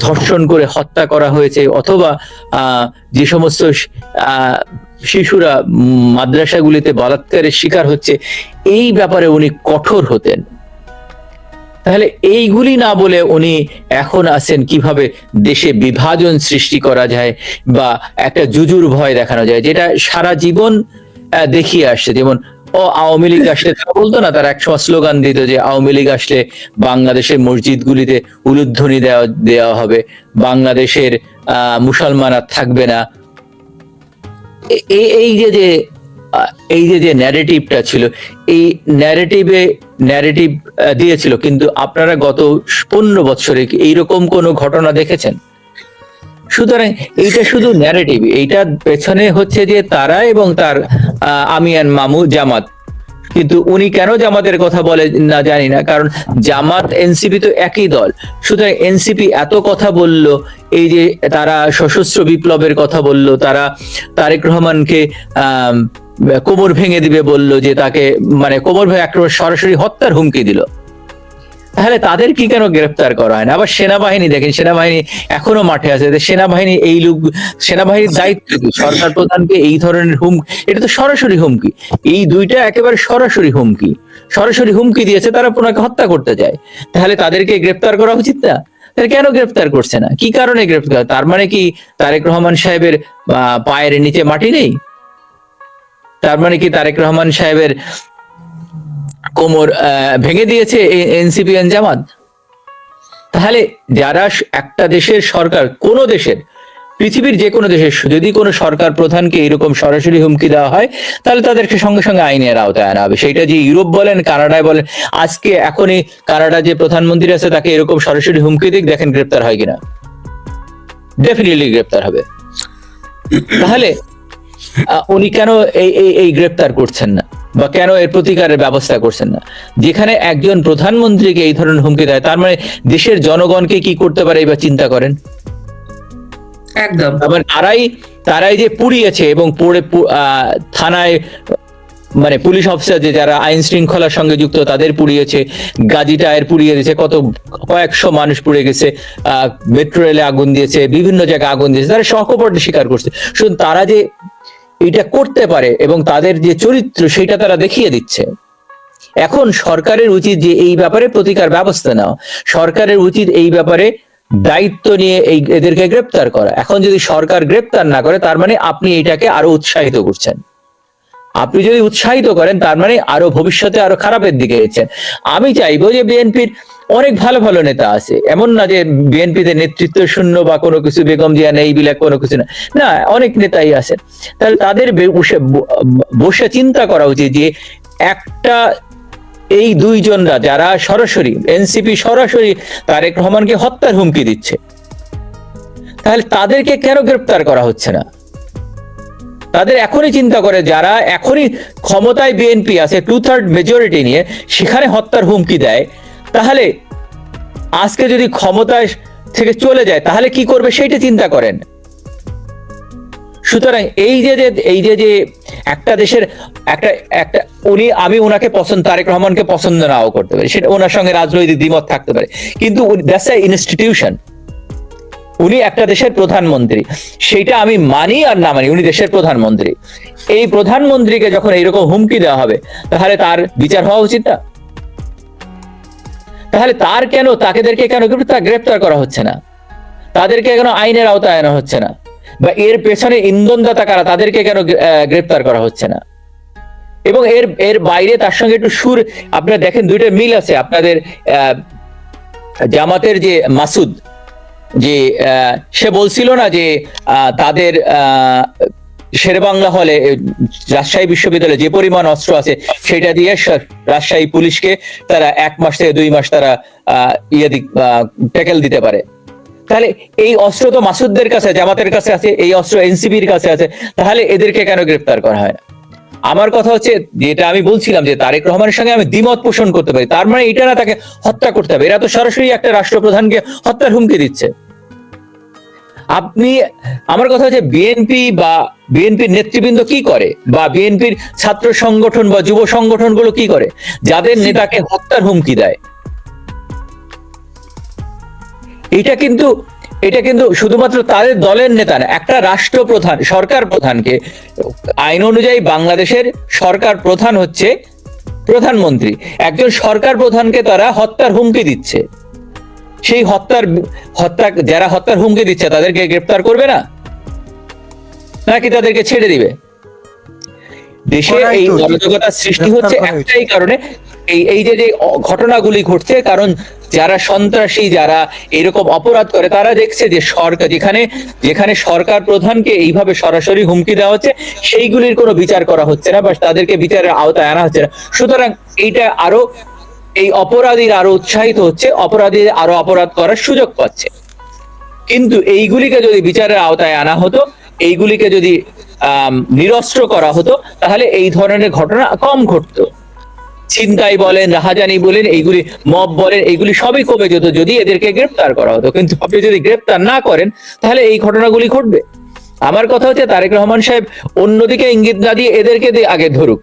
ধর্ষণ করে হত্যা করা হয়েছে, অথবা যে সমস্ত শিশুরা মাদ্রাসাগুলিতে বলাৎকারের শিকার হচ্ছে, এই ব্যাপারে উনি কঠোর হতেন। তাহলে এইগুলি না বলে উনি এখন আছেন কিভাবে দেশে বিভাজন সৃষ্টি করা যায় বা একটা জুজুর ভয় দেখানো যায়, যেটা সারা জীবন দেখিয়ে আসছে। যেমন আওয়ামী লীগ আসলে বলতো না, তার একসময় স্লোগান দিত যে আওয়ামী লীগ আসলে বাংলাদেশের মসজিদগুলিতে উলুধ্বনি দেওয়া হবে, বাংলাদেশের মুসলমান আর থাকবে না। এই যে ন্যারেটিভটা ছিল, এই ন্যারেটিভ দিয়েছিল, কিন্তু আপনারা গত 15 বছরে এইরকম কোনো ঘটনা দেখেছেন? সুতরাং এইটা শুধু ন্যারেটিভ, এইটার পেছনে হচ্ছে যে তারা এবং তার আমিয়ান মামু জামাত। কিন্তু উনি কেন জামাতের কথা বলে না জানি না, কারণ জামাত এনসিপি তো একই দল। সুতরাং এনসিপি এত কথা বলল, এই যে তারা সশস্ত্র বিপ্লবের কথা বলল, তারা তারেক রহমানকে কোমর ভেঙে দিবে বলল, যে তাকে মানে কোমর ভেঙে একেবারে সরাসরি হত্যার হুমকি দিল। তাহলে তাদের কি কেন গ্রেফতার করা হয় না? আবার সেনাবাহিনী দেখেন, সেনাবাহিনী এখনো মাঠে আছে। সেনাবাহিনী সেনাবাহিনীর দায়িত্ব কি? সরকার প্রধানকে এই ধরনের এটা তো সরাসরি হুমকি। এই দুইটা একেবারে সরাসরি হুমকি দিয়েছে, তারা ওনাকে হত্যা করতে চায়। তাহলে তাদেরকে গ্রেফতার করা উচিত না? তাহলে কেন গ্রেফতার করছে না? কি কারণে গ্রেফতার? তার মানে কি তারেক রহমান সাহেবের পায়ের নিচে মাটি নেই? তার মানে কি তারেক রহমান সাহেবের কোমর ভেঙে দিয়েছে এনসিপি জামাত? তাহলে যারা একটা দেশের সরকার, কোন দেশের, পৃথিবীর যে কোনো দেশের যদি কোনো সরকার প্রধানকে এরকম সরাসরি হুমকি দেওয়া হয়, তাহলে তাদেরকে সঙ্গে সঙ্গে আইনের আওতায় আনা হবে। সেটা যে ইউরোপ বলেন, কানাডায় বলেন, আজকে এখনই কানাডা যে প্রধানমন্ত্রী আছে তাকে এরকম সরাসরি হুমকি দিক, দেখেন গ্রেপ্তার হয় কিনা। ডেফিনেটলি গ্রেপ্তার হবে। তাহলে উনি কেন এই গ্রেপ্তার করছেন না, বা কেন এর প্রতিকারের ব্যবস্থা করছেন না? যেখানে একজন প্রধানমন্ত্রীকে এই ধরনের হুমকি দেয়, তার মানে দেশের জনগণকে কি করতে পারে এবার চিন্তা করেন। একদম। আবার তারাই যে পুড়িয়েছে এবং থানায়, মানে পুলিশ অফিসার যে যারা আইন শৃঙ্খলার সঙ্গে যুক্ত তাদের পুড়িয়েছে, গাজী টায়ার পুড়িয়ে দিয়েছে, কয়েকশো মানুষ পুড়ে গেছে, মেট্রো রেলে আগুন দিয়েছে, বিভিন্ন জায়গায় আগুন দিয়েছে, তারা সহকপটে স্বীকার করছে। শুধু তারা যে এটা করতে পারে এবং তাদের যে চরিত্র সেটা তারা দেখিয়ে দিচ্ছে। এখন সরকারের উচিত যে এই ব্যাপারে প্রতিকার ব্যবস্থা নেওয়া, সরকারের উচিত এই ব্যাপারে দায়িত্ব নিয়ে এদেরকে গ্রেপ্তার করা। এখন যদি সরকার গ্রেপ্তার না করে, তার মানে আপনি এটাকে আরো উৎসাহিত করছেন। আপনি যদি উৎসাহিত করেন, তার মানে আরো ভবিষ্যতে আরো খারাপের দিকে গেছেন। আমি চাইবো যে বিএনপির অনেক ভালো ভালো নেতা আছে, এমন না যে বিএনপিতে নেতৃত্ব শূন্য বা কোনো কিছু, বেগম জিয়া নেই বিলা কোনো কিছু না, না, অনেক নেতাই আছে। তাহলে তাদের বসে চিন্তা করা উচিত যে একটা এই দুইজনরা যারা সরাসরি এনসিপি সরাসরি তারেক রহমানকে হত্যার হুমকি দিচ্ছে, তাহলে তাদেরকে কেন গ্রেপ্তার করা হচ্ছে না? তাদের এখনই চিন্তা করে, যারা এখনই ক্ষমতায় বিএনপি আছে 2/3 মেজরিটি নিয়ে, সেখানে হত্যার হুমকি দেয়, তাহলে আজকে যদি ক্ষমতায় থেকে চলে যায় তাহলে কি করবে সেটা চিন্তা করেন। সুতরাং এই যে একটা দেশের একটা আমি ওনাকে তারেক রহমানকে পছন্দ নাও করতে পারি, সেটা ওনার সঙ্গে রাজনৈতিক দ্বিমত থাকতে পারে, কিন্তু দ্যাটস আ ইনস্টিটিউশন। উনি একটা দেশের প্রধানমন্ত্রী, সেটা আমি মানি আর না মানি, উনি দেশের প্রধানমন্ত্রী। এই প্রধানমন্ত্রীকে যখন এইরকম হুমকি দেওয়া হবে, তাহলে তার বিচার হওয়া উচিত না? তাহলে তাদেরকে কেন গ্রেপ্তার করা হচ্ছে না? তাদেরকে কেন আইনের আওতায় আনা হচ্ছে না? বা এর পেছনে ইন্ধনদাতা কারা, তাদেরকে কেন গ্রেপ্তার করা হচ্ছে না? এবং এর বাইরে তার সঙ্গে একটু সুর, আপনারা দেখেন দুইটা মিল আছে। আপনাদের জামাতের যে মাসুদ, যে সে বলছিল না যে তাদের শেরেবাংলা হলে রাজশাহী বিশ্ববিদ্যালয়ে যে পরিমাণ অস্ত্র আছে সেটা দিয়ে রাজশাহী পুলিশকে তারা 1 মাস থেকে 2 মাস তারা ট্যাকেল দিতে পারে। তাহলে এই অস্ত্র তো মাসুদদের কাছে, জামাতের কাছে আছে, এই অস্ত্র এনসিপির কাছে আছে, তাহলে এদেরকে কেন গ্রেফতার করা হয় না? আমার কথা হচ্ছে, যেটা আমি বলছিলাম যে তারেক রহমানের সঙ্গে আমি দ্বিমত পোষণ করতে পারি, তার মানে এটা না তাকে হত্যা করতে হবে। এরা তো সরাসরি একটা রাষ্ট্রপ্রধানকে হত্যার হুমকি দিচ্ছে। আমার কথা হচ্ছে, বিএনপির নেতৃবৃন্দ কি করে, বা বিএনপির ছাত্র সংগঠন বা যুব সংগঠনগুলো কি করে, যাদের নেতাকে হত্যার হুমকি দেয়? এটা কিন্তু শুধুমাত্র তাদের দলের নেতা না, একটা রাষ্ট্রপ্রধান, সরকার প্রধানকে, আইন অনুযায়ী বাংলাদেশের সরকার প্রধান হচ্ছে প্রধানমন্ত্রী, একজন সরকার প্রধানকে তারা হত্যার হুমকি দিচ্ছে। সেই যারা হত্যার হুমকি দিচ্ছে তাদেরকে গ্রেফতার করবে না, নাকি তাদেরকে ছেড়ে দিবে? দেশে এই অরাজকতার সৃষ্টি হচ্ছে একটাই কারণে, এই যে ঘটনাগুলি ঘটছে, কারণ যারা সন্ত্রাসী, যারা এরকম অপরাধ করে, তারা দেখছে যে সরকার যেখানে সরকার প্রধানকে এইভাবে সরাসরি হুমকি দেওয়া হচ্ছে, সেইগুলির কোনো বিচার করা হচ্ছে না, বা তাদেরকে বিচারের আওতায় আনা হচ্ছে না। সুতরাং এইটা আরো, এই অপরাধীরা আরো উৎসাহিত হচ্ছে, অপরাধীরা আরো অপরাধ করার সুযোগ পাচ্ছে। কিন্তু এইগুলিকে যদি বিচারের আওতায় আনা হতো, এইগুলিকে যদি নিরস্ত্র করা হতো, তাহলে এই ধরনের ঘটনা কম ঘটতো। ছিনতাই বলেন, রাহাজানি বলেন, এইগুলি মব বলেন, এইগুলি সবই কমে যেত যদি এদেরকে গ্রেপ্তার করা হতো। কিন্তু আপনি যদি গ্রেপ্তার না করেন, তাহলে এই ঘটনাগুলি ঘটবে। আমার কথা হচ্ছে, তারেক রহমান সাহেব অন্যদিকে ইঙ্গিত না দিয়ে এদেরকে আগে ধরুক।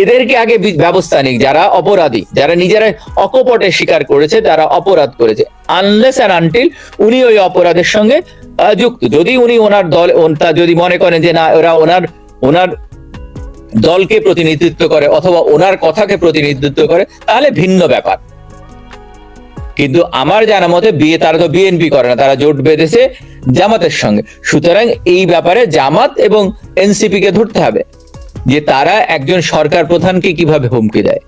এদেরকে আগে ব্যবস্থা নিক, যারা অপরাধী, যারা নিজেরা অকপটে স্বীকার করেছে, তারা অপরাধ করেছে, আনলেস এন্ড আনটিল উনি ওই অপরাধের সঙ্গে যুক্ত। যদি উনি ওনার দল যদি মনে করেন যে না ওরা ওনার দলকে প্রতিনিধিত্ব করে অথবা ওনার কথাকে প্রতিনিধিত্ব করে, তাহলে ভিন্ন ব্যাপার। কিন্তু আমার জানা মতে তারা তো বিএনপি করে না, তারা জোট বেঁধেছে জামাতের সঙ্গে। সুতরাং এই ব্যাপারে জামাত এবং এনসিপি কে ধরতে হবে যে তারা একজন সরকার প্রধানকে কিভাবে হুমকি দেয়।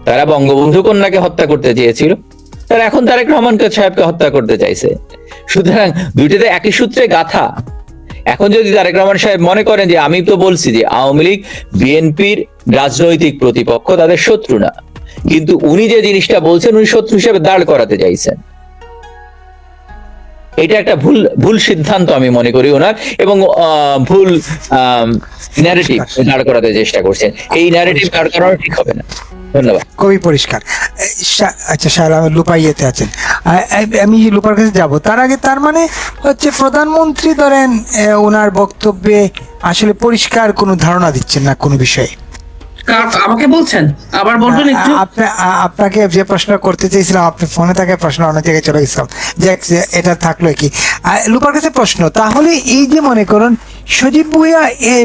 তারা বঙ্গবন্ধু কন্যাকে হত্যা করতে চেয়েছিল, তারা এখন তারেক রহমান সাহেবকে হত্যা করতে চাইছে। সুতরাং দুইটাতে একই সূত্রে গাথা। এখন যদি তারেক রহমান সাহেব মনে করেন যে আমি তো বলছি যে আওয়ামী লীগ বিএনপির রাজনৈতিক প্রতিপক্ষ, তাদের শত্রু না, কিন্তু উনি যে জিনিসটা বলছেন উনি শত্রু হিসেবে দাঁড় করাতে চাইছেন, এটা একটা ভুল সিদ্ধান্ত আমি মনে করি ওনার, এবং ভুল ন্যারেটিভ দাঁড় করাতে চেষ্টা করছেন। এই ন্যারেটিভ দাঁড় করানো ঠিক হবে না। ধন্যবাদ। খুবই পরিষ্কার। আচ্ছা স্যার, লুপাইয়েতে আছেন, আমি লুপার কাছে যাব। তার আগে তার মানে হচ্ছে প্রধানমন্ত্রী ধরেন ওনার বক্তব্যে আসলে পরিষ্কার কোনো ধারণা দিচ্ছেন না কোনো বিষয়ে। আমাকে বলছেন, আবার বলবেন একটু। আপনাকে যে প্রশ্ন করতে চেয়েছিলাম, আপনি ফোনে থাকে প্রশ্ন অন্য জায়গায় চলে গেছিলাম, যে এটা থাকলো কি। লুপার কাছে প্রশ্ন, তাহলে এই যে মনে করুন সজীব ভুঁইয়া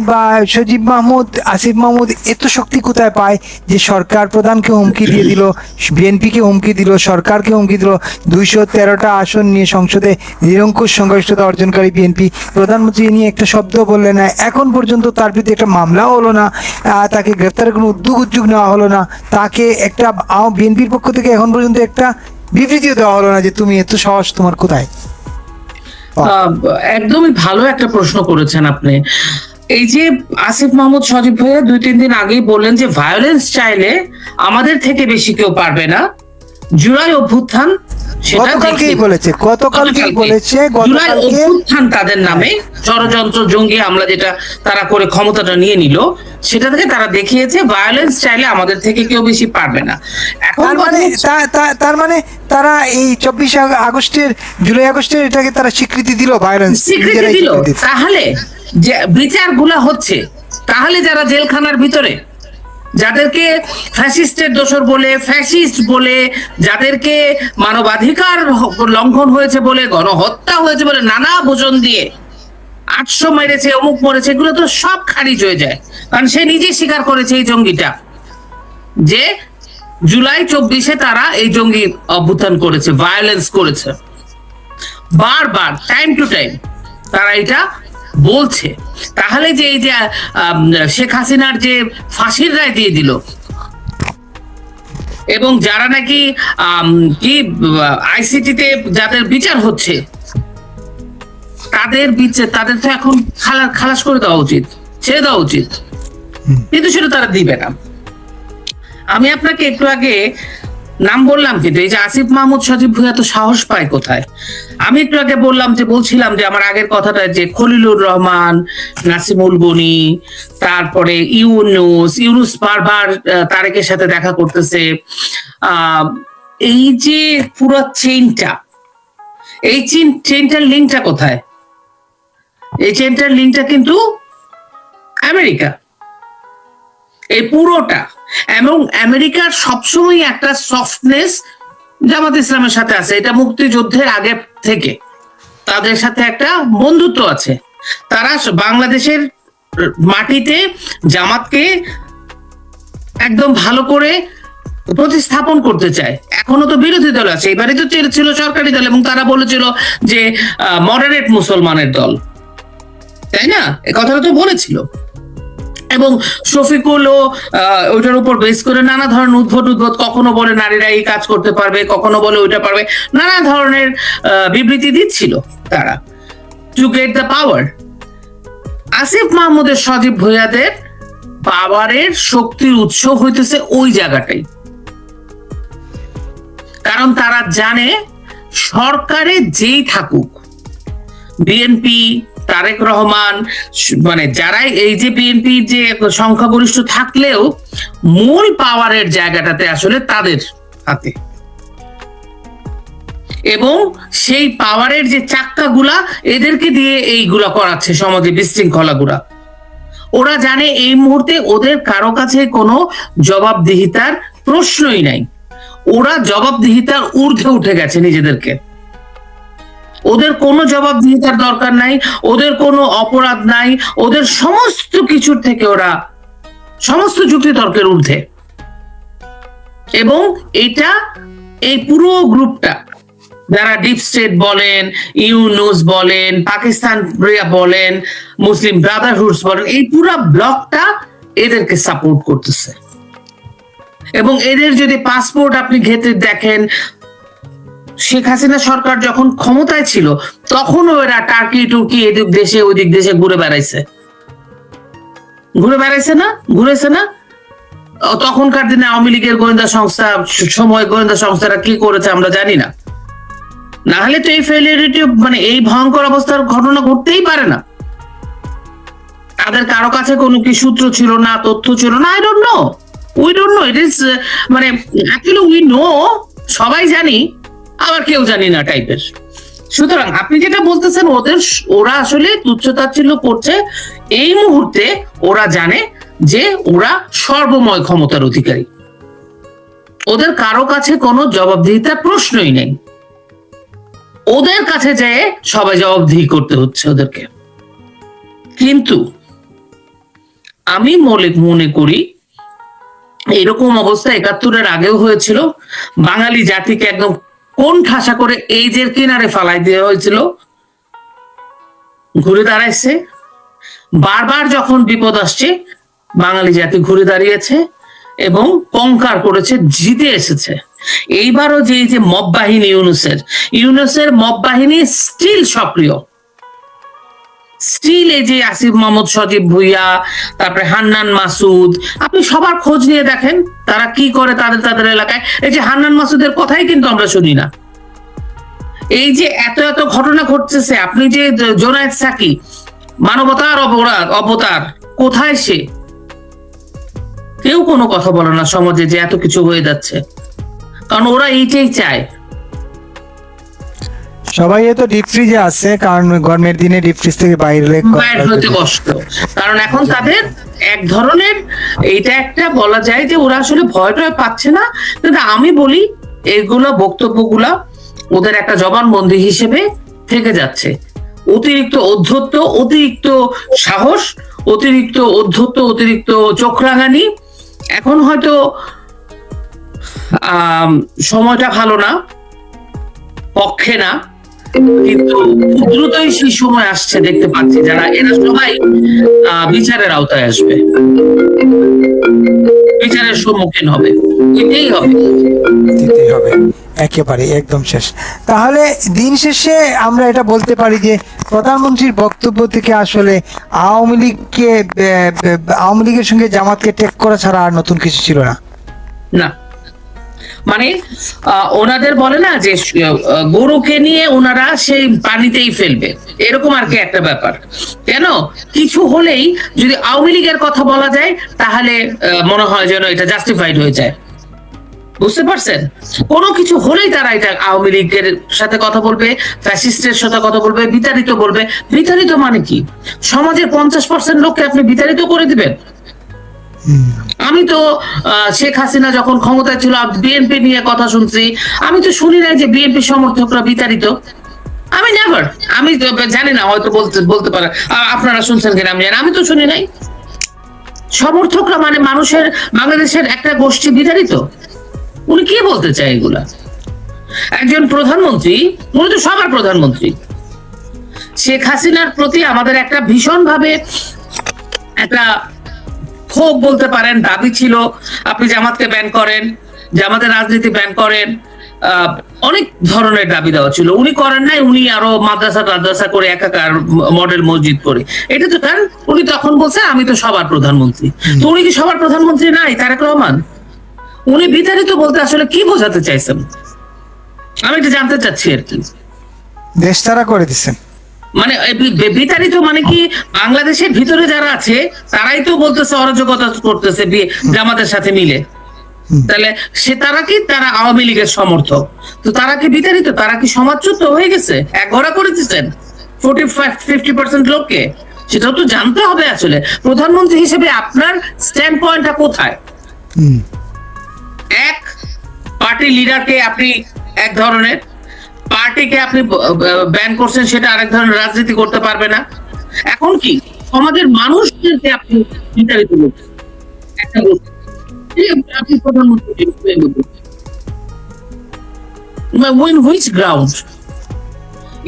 বা সজীব মাহমুদ, আসিফ মাহমুদ এত শক্তি কোথায় পায় যে সরকার প্রধানকে হুমকি দিয়ে দিল, বিএনপিকে হুমকি দিল, সরকারকে হুমকি দিল, 213টা আসন নিয়ে সংসদে নিরঙ্কুশ সংখ্যাগরিষ্ঠতা অর্জনকারী বিএনপি, প্রধানমন্ত্রী নিয়ে একটা শব্দ বললেন না, এখন পর্যন্ত তার বিরুদ্ধে একটা মামলাও হলো না, তাকে গ্রেফতারের কোনো উদ্যোগ নেওয়া হলো না, তাকে একটা বিএনপির পক্ষ থেকে এখন পর্যন্ত একটা বিবৃতিও দেওয়া হলো না যে তুমি এত সাহস তোমার কোথায়। একদমই ভালো একটা প্রশ্ন করেছেন আপনি। এই যে আসিফ মাহমুদ সজীব ভাইয়া 2-3 দিন আগেই বললেন যে ভায়োলেন্স চাইলে আমাদের থেকে বেশি কেউ পারবে না, জুলাই অভ্যুত্থান গতকালকেই বলেছে জুলাই অভ্যুত্থান তাদের নামে ষড়যন্ত্র, জঙ্গি হামলা যেটা তারা করে ক্ষমতাটা নিয়ে নিল, সেটা থেকে তারা দেখিয়েছে ভায়োলেন্স চাইলে আমাদের থেকে কেউ বেশি পারবে না। এখন তার মানে তারা এই 24 জুলাই আগস্টের এটাকে তারা স্বীকৃতি দিল, ভায়োলেন্স স্বীকৃতি দিল। তাহলে যে বিচারগুলো হচ্ছে, তাহলে যারা জেলখানার ভিতরে, যাদেরকে ফ্যাসিস্টের দোসর বলে, ফ্যাসিস্ট বলে, যাদেরকে মানবাধিকার লঙ্ঘন হয়েছে বলে, গণহত্যা হয়েছে বলে নানা ভূষণ দিয়ে 800 মেরেছে, অমুক মরেছে, এগুলো তো সব খারিজ হয়ে যায়। কারণ সে নিজে স্বীকার করেছে এই জঙ্গিটা যে জুলাই 24-এ তারা এই জঙ্গি অভ্যুত্থান করেছে, ভায়োলেন্স করেছে, বারবার টাইম টু টাইম তারা এটা বলছে। তাহলে যে এই যে শেখ হাসিনার যে ফাঁসির রায় দিয়ে দিল, এবং যারা নাকি কি আইসিটিতে যাদের বিচার হচ্ছে তাদের তো এখন খালাস করে দেওয়া উচিত, ছেড়ে দেওয়া উচিত, কিন্তু সেটা তারা দিবে না। আমি আপনাকে একটু আগে নাম বললাম, কিন্তু এই যে আসিফ মাহমুদ সজীব ভুঁইয়া তো সাহস পায় কোথায়? আমি একটু আগে বলছিলাম যে আমার আগের কথাটা যে খলিলুর রহমান, নাসিমুল গনি, তারপরে ইউনুস বারবার তারেকের সাথে দেখা করতেছে। এই যে পুরো চেইনটা, এই চেইনটার লিঙ্কটা কোথায়? এই চেইনটার লিঙ্কটা কিন্তু আমেরিকা, এই পুরোটা। এবং আমেরিকার সবসময় একটা সফটনেস জামাত ইসলামের সাথে আছে, এটা মুক্তিযুদ্ধের আগে থেকে তাদের সাথে একটা বন্ধুত্ব আছে। তারা বাংলাদেশের মাটিতে জামাতকে একদম ভালো করে প্রতিস্থাপন করতে চায়। এখনো তো বিরোধী দল আছে, এবারে তো ছিল সরকারি দল, এবং তারা বলেছিল যে মডারেট মুসলমানের দল, তাই না? এই কথাটা তো বলেছিল। এবং শফিকুলও ওইটার উপর বেস করে নানা ধরনের উদ্ভট কখনো বলে নারীরা এই কাজ করতে পারবে, কখনো বলে ওইটা পারবে, নানা ধরনের বিবৃতি দিচ্ছিল তারা to get the power. Asif মাহমুদের, সজীব ভুঁইয়াদের পাওয়ারের শক্তির উৎস হইতেছে ওই জায়গাটাই। কারণ তারা জানে সরকারে যেই থাকুক, বিএনপি, তারেক রহমান, মানে যারাই এই যে বিএনপি যে সংখ্যাগরিষ্ঠ থাকলেও মূল পাওয়ারের জায়গাটাতে আসলে তাদের হাতে, এবং সেই পাওয়ারের যে চাক্কাগুলা এদেরকে দিয়ে এইগুলা করাচ্ছে সমাজে বিশৃঙ্খলাগুলা। ওরা জানে এই মুহূর্তে ওদের কারো কাছে কোনো জবাবদিহিতার প্রশ্নই নাই, ওরা জবাবদিহিতার ঊর্ধ্বে উঠে গেছে নিজেদেরকে। ওদের কোনো জবাবদিহিতার দরকার নাই, ওদের কোনো অপরাধ নাই, ওদের সমস্ত কিছুর থেকে ওরা সমস্ত যুক্তি তর্কের ঊর্ধ্বে। এবং এটা এই পুরো গ্রুপটা, যারা ডিপ স্টেট বলেন, ইউনুস বলেন, পাকিস্তান বলেন, মুসলিম ব্রাদারহুডস বলেন, এই পুরো ব্লকটা এদেরকে সাপোর্ট করতেছে। এবং এদের যদি পাসপোর্ট আপনি ঘেঁটে দেখেন, শেখ হাসিনা সরকার যখন ক্ষমতায় ছিল তখন ওরা টার্কি টুর্কি এদিক দেশে ওইদিক দেশে ঘুরে বেড়াইছে না, ঘুরেছে না? তখনকার দিনে আওয়ামী লীগের গোয়েন্দা সংস্থা, সময় গোয়েন্দা সংস্থারা কি করেছে আমরা জানি না। না হলে তো এই ফেলিয়ারিটি, মানে এই ভয়ঙ্কর অবস্থার ঘটনা ঘটতেই পারে না। তাদের কারো কাছে কোনো কি সূত্র ছিল না, তথ্য ছিল না, we don't know it is, মানে অ্যাকচুয়ালি উই নো, সবাই জানি আবার কেউ জানি না টাইপের। সুতরাং আপনি যেটা বলতেছেন ওরা আসলে তুচ্ছতাচ্ছিল্য করছে, এই মুহূর্তে ওরা জানে যে ওরা সর্বময় ক্ষমতার অধিকারী, ওদের কারো কাছে কোনো জবাবদিহিতার প্রশ্নই নেই, ওদের কাছে যেয়ে সবাই জবাবদিহি করতে হচ্ছে ওদেরকে। কিন্তু আমি মনে করি এরকম অবস্থা ৭১-এর আগেও হয়েছিল, বাঙালি জাতিকে একদম কোন ঠাসা করে এইজের কিনারে ফালাই দেওয়া হয়েছিল, ঘুরে দাঁড়াইছে। বারবার যখন বিপদ আসছে বাঙালি জাতি ঘুরে দাঁড়িয়েছে এবং কঙ্কার করেছে, জিতে এসেছে। এইবারও যে মব বাহিনী, ইউনুসের মব বাহিনী স্টিল সক্রিয়, স্টিল এই যে আসিফ মোহাম্মদ, সজীব ভুইয়া, তারপরে হান্নান মাসুদ, আপনি সবার খোঁজ নিয়ে দেখেন তারা কি করে তাদের এলাকায়। এই যে হান্নান মাসুদের কথাই কিন্তু আমরা শুনি না। এই যে এত ঘটনা ঘটতেছে, আপনি যে জোনায়েদ সাকি, মানবতার অবতার, কোথায় সে? কেউ কোনো কথা বলে না সমাজে যে এত কিছু হয়ে যাচ্ছে, কারণ ওরা এইটাই চায়। সবাই তো ডিপ ফ্রিজে আছে, কারণ গরমের দিনে ডিপ ফ্রিজ থেকে বাইরে হতে কষ্ট, কারণ এখন তাদের এক ধরনের এইটা একটা বলা যায় যে ওরা আসলে ভয় পাচ্ছে না। কিন্তু আমি বলি এইগুলো বক্তব্যগুলা ওদের একটা জবানবন্দি হিসেবে থেকে যাচ্ছে। অতিরিক্ত ঔদ্ধত্য, অতিরিক্ত সাহস, অতিরিক্ত ঔদ্ধত্য, অতিরিক্ত চোখ রাঙানি। এখন হয়তো সময়টা ভালো না, পক্ষে না, কিন্তু দ্রুতই সেই সময় আসছে, দেখতে পাচ্ছি যারা এরা সবাই বিচারের আওতায় আসবে, বিচারের সম্মুখীন হবে, দিতেই হবে একেবারে একদম শেষ। তাহলে দিন শেষে আমরা এটা বলতে পারি যে প্রধানমন্ত্রীর বক্তব্য থেকে আসলে আওয়ামী লীগের সঙ্গে জামাতকে টেক করা ছাড়া আর নতুন কিছু ছিল না। মানে ওনাদের বলে না যে গরুকে নিয়ে ওনারা সেই পানিতেই ফেলবে, এরকম আর কি একটা ব্যাপার। কেন কিছু হলেই যদি আওয়ামী লীগের কথা বলা যায় তাহলে মনে হয় যেন এটা জাস্টিফাইড হয়ে যায়, বুঝতে পারছেন? কোনো কিছু হলেই তারা এটা আওয়ামী লীগের সাথে কথা বলবে, ফ্যাসিস্টের সাথে কথা বলবে, বিতাড়িত বলবে। বিতাড়িত মানে কি? সমাজের 50% লোককে আপনি বিতাড়িত করে দিবেন? আমি তো শেখ হাসিনা যখন ক্ষমতায় ছিল বিএনপি নিয়ে কথা শুনছি, আমি তো শুনি নাই যে বিএনপি সমর্থকরা বিতাড়িত। আমি নেভার, আমি জানি না, হয়তো বলতে পারে আপনারা শুনছেন কিনা আমি জানি, আমি তো শুনি নাই। সমর্থকরা মানে মানুষের, বাংলাদেশের একটা গোষ্ঠী বিতাড়িত? উনি কি বলতে চায় এগুলা? একজন প্রধানমন্ত্রী, উনি তো সবার প্রধানমন্ত্রী। শেখ হাসিনার প্রতি আমাদের একটা ভীষণ ভাবে একটা ক্ষোভ বলতে পারেন, দাবি ছিল আপনি জামাতকে ব্যান করেন, জামাতের রাজনীতি ব্যান করেন, অনেক ধরনের দাবি দেওয়া ছিল। উনি করেন নাই, উনি আরো মাদ্রাসা করে একাকার মডেল মসজিদ করে। এটা তো কারণ উনি তখন বলছেন আমি তো সবার প্রধানমন্ত্রী। তো উনি কি সবার প্রধানমন্ত্রী নাই? তারেক রহমান উনি বিতাড়িত বলতে আসলে কি বোঝাতে চাইছেন আমি এটা জানতে চাচ্ছি আর কি। দেশ তারা করে দিচ্ছেন মানে বিতাড়িত মানে কি? বাংলাদেশের ভিতরে যারা আছে তারাই তো বলতেছে অরাজকতা করতেছে জামাতের সাথে মিলে, তাহলে তারা কি? তারা আওয়ামী লীগের সমর্থক, তো তারা কি বিতাড়িত? তারা কি সমাজচ্যুত হয়ে গেছে? এক ঘোড়া করে দিচ্ছেন 45-50% লোককে। সেটাও তো জানতে হবে আসলে প্রধানমন্ত্রী হিসেবে আপনার স্ট্যান্ড পয়েন্টটা কোথায়। এক, পার্টি লিডারকে আপনি এক ধরনের, পার্টিকে আপনি ব্যান করছেন, সেটা আরেক ধরনের, রাজনীতি করতে পারবে না। এখন কি সমাজের মানুষদেরকে আপনি বিতাড়িত করছেন একটা বলছেন, আপনি প্রধানমন্ত্রী win which ground?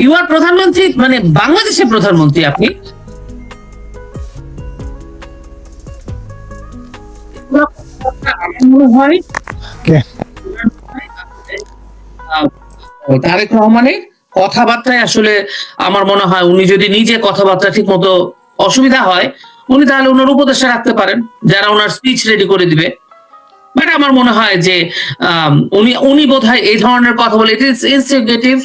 You are প্রধানমন্ত্রী, মানে বাংলাদেশের প্রধানমন্ত্রী আপনি। আমার মনে হয় Okay. তারেক রহমানের কথাবার্তায় আসলে আমার মনে হয় উনি যদি নিজে কথাবার্তা ঠিক মতো অসুবিধা হয়, উনি তাহলে ওনার উপদেষ্টা রাখতে পারেন যারা ওনার স্পিচ রেডি করে দিবে। বাট আমার মনে হয় যে উনি বোধহয় এই ধরনের কথা বলে, ইট ইজ ইনস্টিগেটিভ,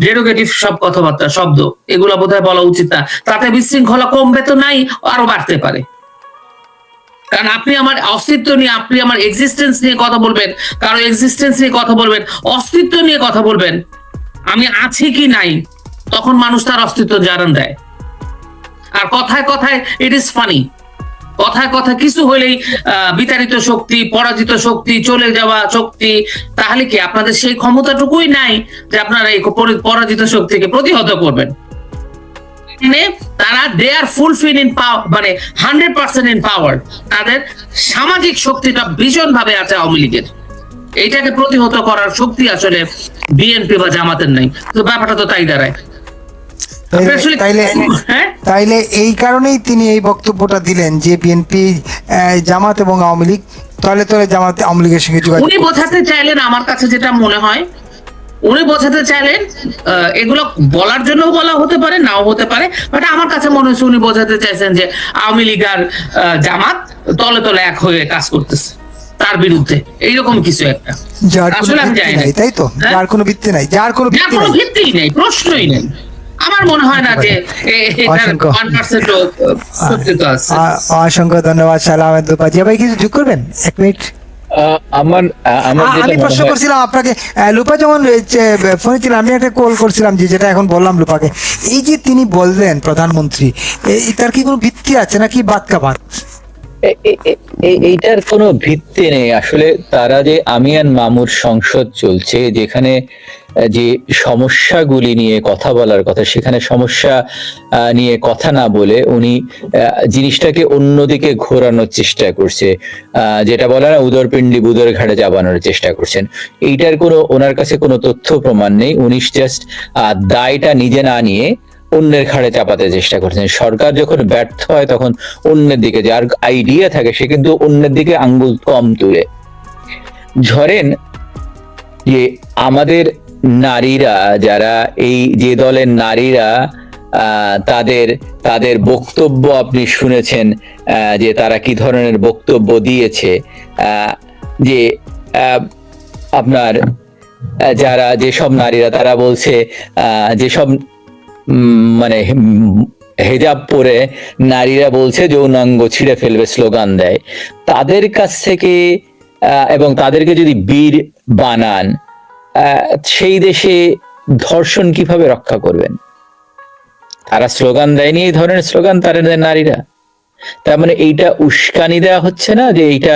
ডেরোগেটিভ সব কথাবার্তা, শব্দ, এগুলো বোধহয় বলা উচিত না। তাতে বিশৃঙ্খলা কমবে তো নাই, আরো বাড়তে পারে। কারণ আপনি আমার অস্তিত্ব নিয়ে, আপনি আমার এক্সিস্টেন্স নিয়ে কথা বলবেন, কারো এক্সিস্টেন্স নিয়ে কথা বলবেন, অস্তিত্ব নিয়ে কথা বলবেন, আমি আছি কি নাই, তখন মানুষ তার অস্তিত্ব জানান দেয়। আর কথায় কথায় ইট ইজ ফানি, কথায় কথায় কিছু হলেই বিতাড়িত শক্তি, পরাজিত শক্তি, চলে যাওয়া শক্তি, তাহলে কি আপনাদের সেই ক্ষমতাটুকুই নাই যে আপনারা এই পরাজিত শক্তিকে প্রতিহত করবেন? মানে তারা দে আর ফুলফিল ইন পাওয়ার, মানে 100% ইন পাওয়ার। তাদের সামাজিক শক্তিটা ভীষণ ভাবে আছে আওয়ামী লীগের, এইটাকে প্রতিহত করার শক্তি আসলে বিএনপি বা জামাতের নাই। তো ব্যাপারটা তো তাই দাঁড়ায়। হ্যাঁ, তাইলে এই কারণেই তিনি এই বক্তব্যটা দিলেন যে বিএনপি, জামাত এবং আওয়ামী লীগ তলে তলে জামাত আওয়ামী লীগের সঙ্গে যোগাযোগ। উনি বোঝাতে চাইলেন, আমার কাছে যেটা মনে হয়, উনি বোঝাতে চাইলেন, এগুলো বলার জন্য বলা হতে পারে, নাও হতে পারে, বাট আমার কাছে মনে হচ্ছে উনি বোঝাতে চাইছেন যে আওয়ামী লীগ আর জামাত তলে তলে এক হয়ে কাজ করতেছে তার বিরুদ্ধে, এইরকম কিছু একটা। যার কোনো আসলে আমি ভিত্তি জানি না, নাই, তাই তো? হ্যাঁ? যার কোনো ভিত্তি নাই, যার কোনো যার ভিত্তি কোনো নাই। ভিত্তিই নেই, প্রশ্নই নেই। আমার মনে হয় না যে এটার অসংখ্য 1% সত্যতা আছে। অসংখ্য ধন্যবাদ সালাম আহমেদ লোপা। জিয়া ভাই কিছু যোগ করবেন? 1 মিনিট। আমার যেটা আমি মনে প্রশ্ন হয়- করছিলাম আপনাকে, লুপা যখন ফোনে ছিল, আমি একটা কল করছিলাম, যেটা এখন বললাম লুপাকে, এই যে তিনি বললেন প্রধানমন্ত্রী, তার কি কোনো ভিত্তি আছে নাকি বাদকা বাদ? এইটার কোনো ভিত্তি নেই আসলে। তারা যে আমিয়ান মামুর সংসদ চলছে, যেখানে যে সমস্যাগুলি নিয়ে কথা বলার কথা, সেখানে সমস্যা নিয়ে কথা না বলে উনি জিনিসটাকে অন্যদিকে ঘোরানোর চেষ্টা করছে, যেটা বলা না, উদরপিণ্ডি বুদর ঘাটে যাবানোর চেষ্টা করছেন। এইটার কোনো ওনার কাছে কোনো তথ্য প্রমাণ নেই। উনি জাস্ট দায়টা নিজে না নিয়ে অন্যের ঘাড়ে চাপাতে চেষ্টা করছেন। সরকার যখন ব্যর্থ হয় তখন অন্যের দিকে, যার আইডিয়া থাকে সে কিন্তু অন্যের দিকে আঙ্গুল কম তুলে। ধরেন যে আমাদের নারীরা, যারা এই যে দলের নারীরা, তাদের বক্তব্য আপনি শুনেছেন যে তারা কি ধরনের বক্তব্য দিয়েছে, যে আপনার যারা যেসব নারীরা, তারা বলছে যেসব মানে হেজাব পরে নারীরা বলছে যৌনাঙ্গ ছিঁড়ে ফেলবে, স্লোগান দেয়, তাদের কাছ থেকে এবং তাদেরকে যদি বীর বানান, সেই দেশে ধর্ষণ কিভাবে রক্ষা করবেন? তারা স্লোগান দেয়নি এই ধরনের স্লোগান, তারা দেয় নারীরা। তার মানে এইটা উস্কানি দেওয়া হচ্ছে না যে এইটা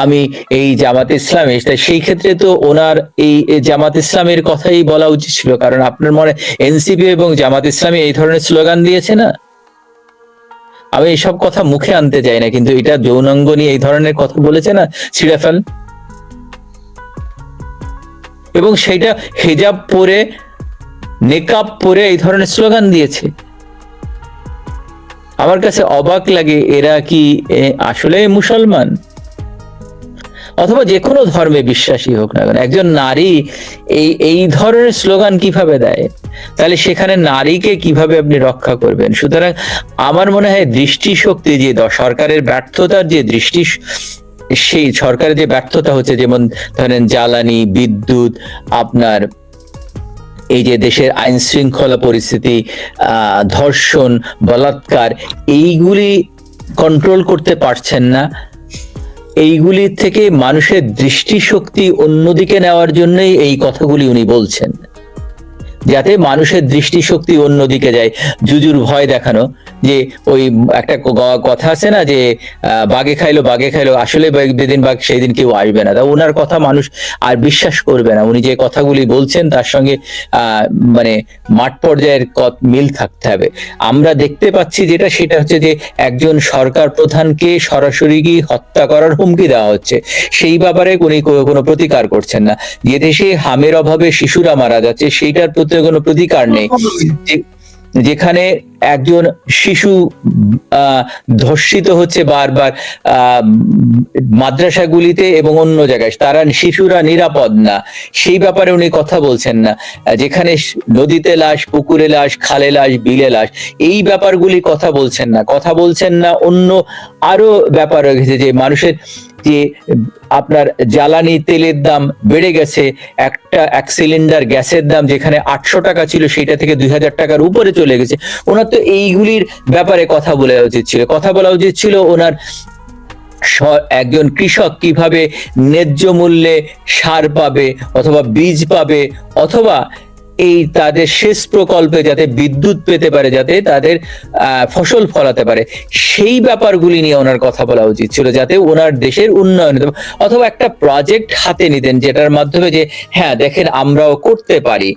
আমি এই জামাত ইসলামী, সেই ক্ষেত্রে তো ওনার এই জামাত ইসলামের কথাই বলা উচিত ছিল, কারণ আপনার মনে এনসিপি এবং জামাত ইসলামী এই ধরনের স্লোগান দিয়েছে না। আমি এইসব কথা মুখে আনতে চাই না, কিন্তু এটা যৌনাঙ্গ নিয়ে এই ধরনের কথা বলেছে না, ছিঁড়ে ফেল, এবং সেটা হেজাব পরে, নেকাব পরে এই ধরনের স্লোগান দিয়েছে। আমার কাছে অবাক লাগে, এরা কি আসলে মুসলমান? অথবা যে কোনো ধর্মে বিশ্বাসী হোক না কেন, একজন নারী এই ধরনের স্লোগান কিভাবে দেয়? তাহলে সেখানে নারীকে কিভাবে আপনি রক্ষা করবেন? সুতরাং আমার মনে হয় দৃষ্টিশক্তি, যে সরকারের ব্যর্থতার যে সেই সরকারের যে ব্যর্থতা হচ্ছে, যেমন ধরেন জ্বালানি, বিদ্যুৎ, আপনার এই যে দেশের আইন শৃঙ্খলা পরিস্থিতি, ধর্ষণ, বলাৎকার, এইগুলি কন্ট্রোল করতে পারছেন না। এইগুলি থেকে মানুষের দৃষ্টিশক্তি অন্যদিকে নেওয়ার জন্যই এই কথাগুলি উনি বলছেন, যাতে মানুষের দৃষ্টিশক্তি অন্যদিকে যায়। জুজুর ভয় দেখানো, যে ওই একটা কথা আছে না যে বাঘে খাইলো আসলে যেদিন বাঘ সেই দিন কেউ আসবে না, তা ওনার কথা মানুষ আর বিশ্বাস করবে না। উনি যে কথাগুলি বলছেন তার সঙ্গে মানে মাঠ পর্যায়ের মিল থাকতে হবে। আমরা দেখতে পাচ্ছি যেটা, সেটা হচ্ছে যে একজন সরকার প্রধানকে সরাসরি হত্যা করার হুমকি দেওয়া হচ্ছে, সেই ব্যাপারে উনি কোনো প্রতিকার করছেন না। যে দেশে হামের অভাবে শিশুরা মারা যাচ্ছে সেইটার প্রতি কোনো প্রতিকার নেই। যেখানে একজন শিশু ধর্ষিত হচ্ছে বারবার মাদ্রাসাগুলিতে এবং অন্য জায়গায়, তারা শিশুরা নিরাপদ না, সেই ব্যাপারে উনি কথা বলছেন না। যেখানে নদীতে লাশ, পুকুরে লাশ, খালে লাশ, বিলে লাশ, এই ব্যাপারগুলি কথা বলছেন না। কথা বলছেন না অন্য আরো ব্যাপার রয়ে গেছে, যে মানুষের যে আপনার জ্বালানি তেলের দাম বেড়ে গেছে, এক সিলিন্ডার গ্যাসের দাম যেখানে 800 টাকা ছিল সেটা থেকে 2000 টাকার উপরে চলে গেছে। ওনার তো এইগুলির ব্যাপারে কথা বলা উচিত ছিল। ওনার একজন কৃষক কিভাবে ন্যায্য মূল্যে সার পাবে অথবা বীজ পাবে, অথবা এই তাদের সেচ প্রকল্পে যাতে বিদ্যুৎ পেতে পারে, যাতে তাদের ফসল ফলাতে পারে, সেই ব্যাপারগুলি নিয়ে ওনার কথা বলা উচিত ছিল, যাতে ওনার দেশের উন্নয়ন, অথবা একটা প্রজেক্ট হাতে নিতেন যেটার মাধ্যমে যে হ্যাঁ দেখেন আমরাও করতে পারি।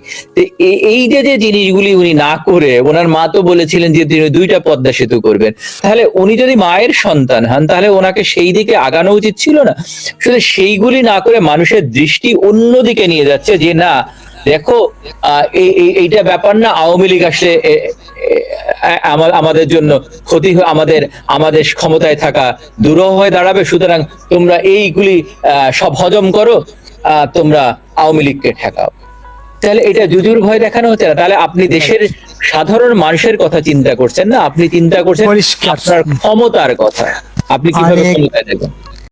এই যে জিনিসগুলি উনি না করে, ওনার মা তো বলেছিলেন যে তিনি 2টা পদ্মা সেতু করবেন, তাহলে উনি যদি মায়ের সন্তান হন তাহলে ওনাকে সেই দিকে আগানো উচিত ছিল না? শুধু সেইগুলি না করে মানুষের দৃষ্টি অন্যদিকে নিয়ে যাচ্ছে, যে না দেখো এইটা ব্যাপার না, আওয়ামী লীগ আসলে আমাদের জন্য ক্ষতি, আমাদের ক্ষমতায় থাকা দুরূহ হয়ে দাঁড়াবে, সুতরাং তোমরা এইগুলি সব হজম করো, তোমরা আওয়ামী লীগকে ঠেকাও। তাহলে এটা জুজুর ভয় দেখানো হচ্ছে না? তাহলে আপনি দেশের সাধারণ মানুষের কথা চিন্তা করছেন না, আপনি চিন্তা করছেন আপনার ক্ষমতার কথা, আপনি কিভাবে ক্ষমতায় দেখবেন।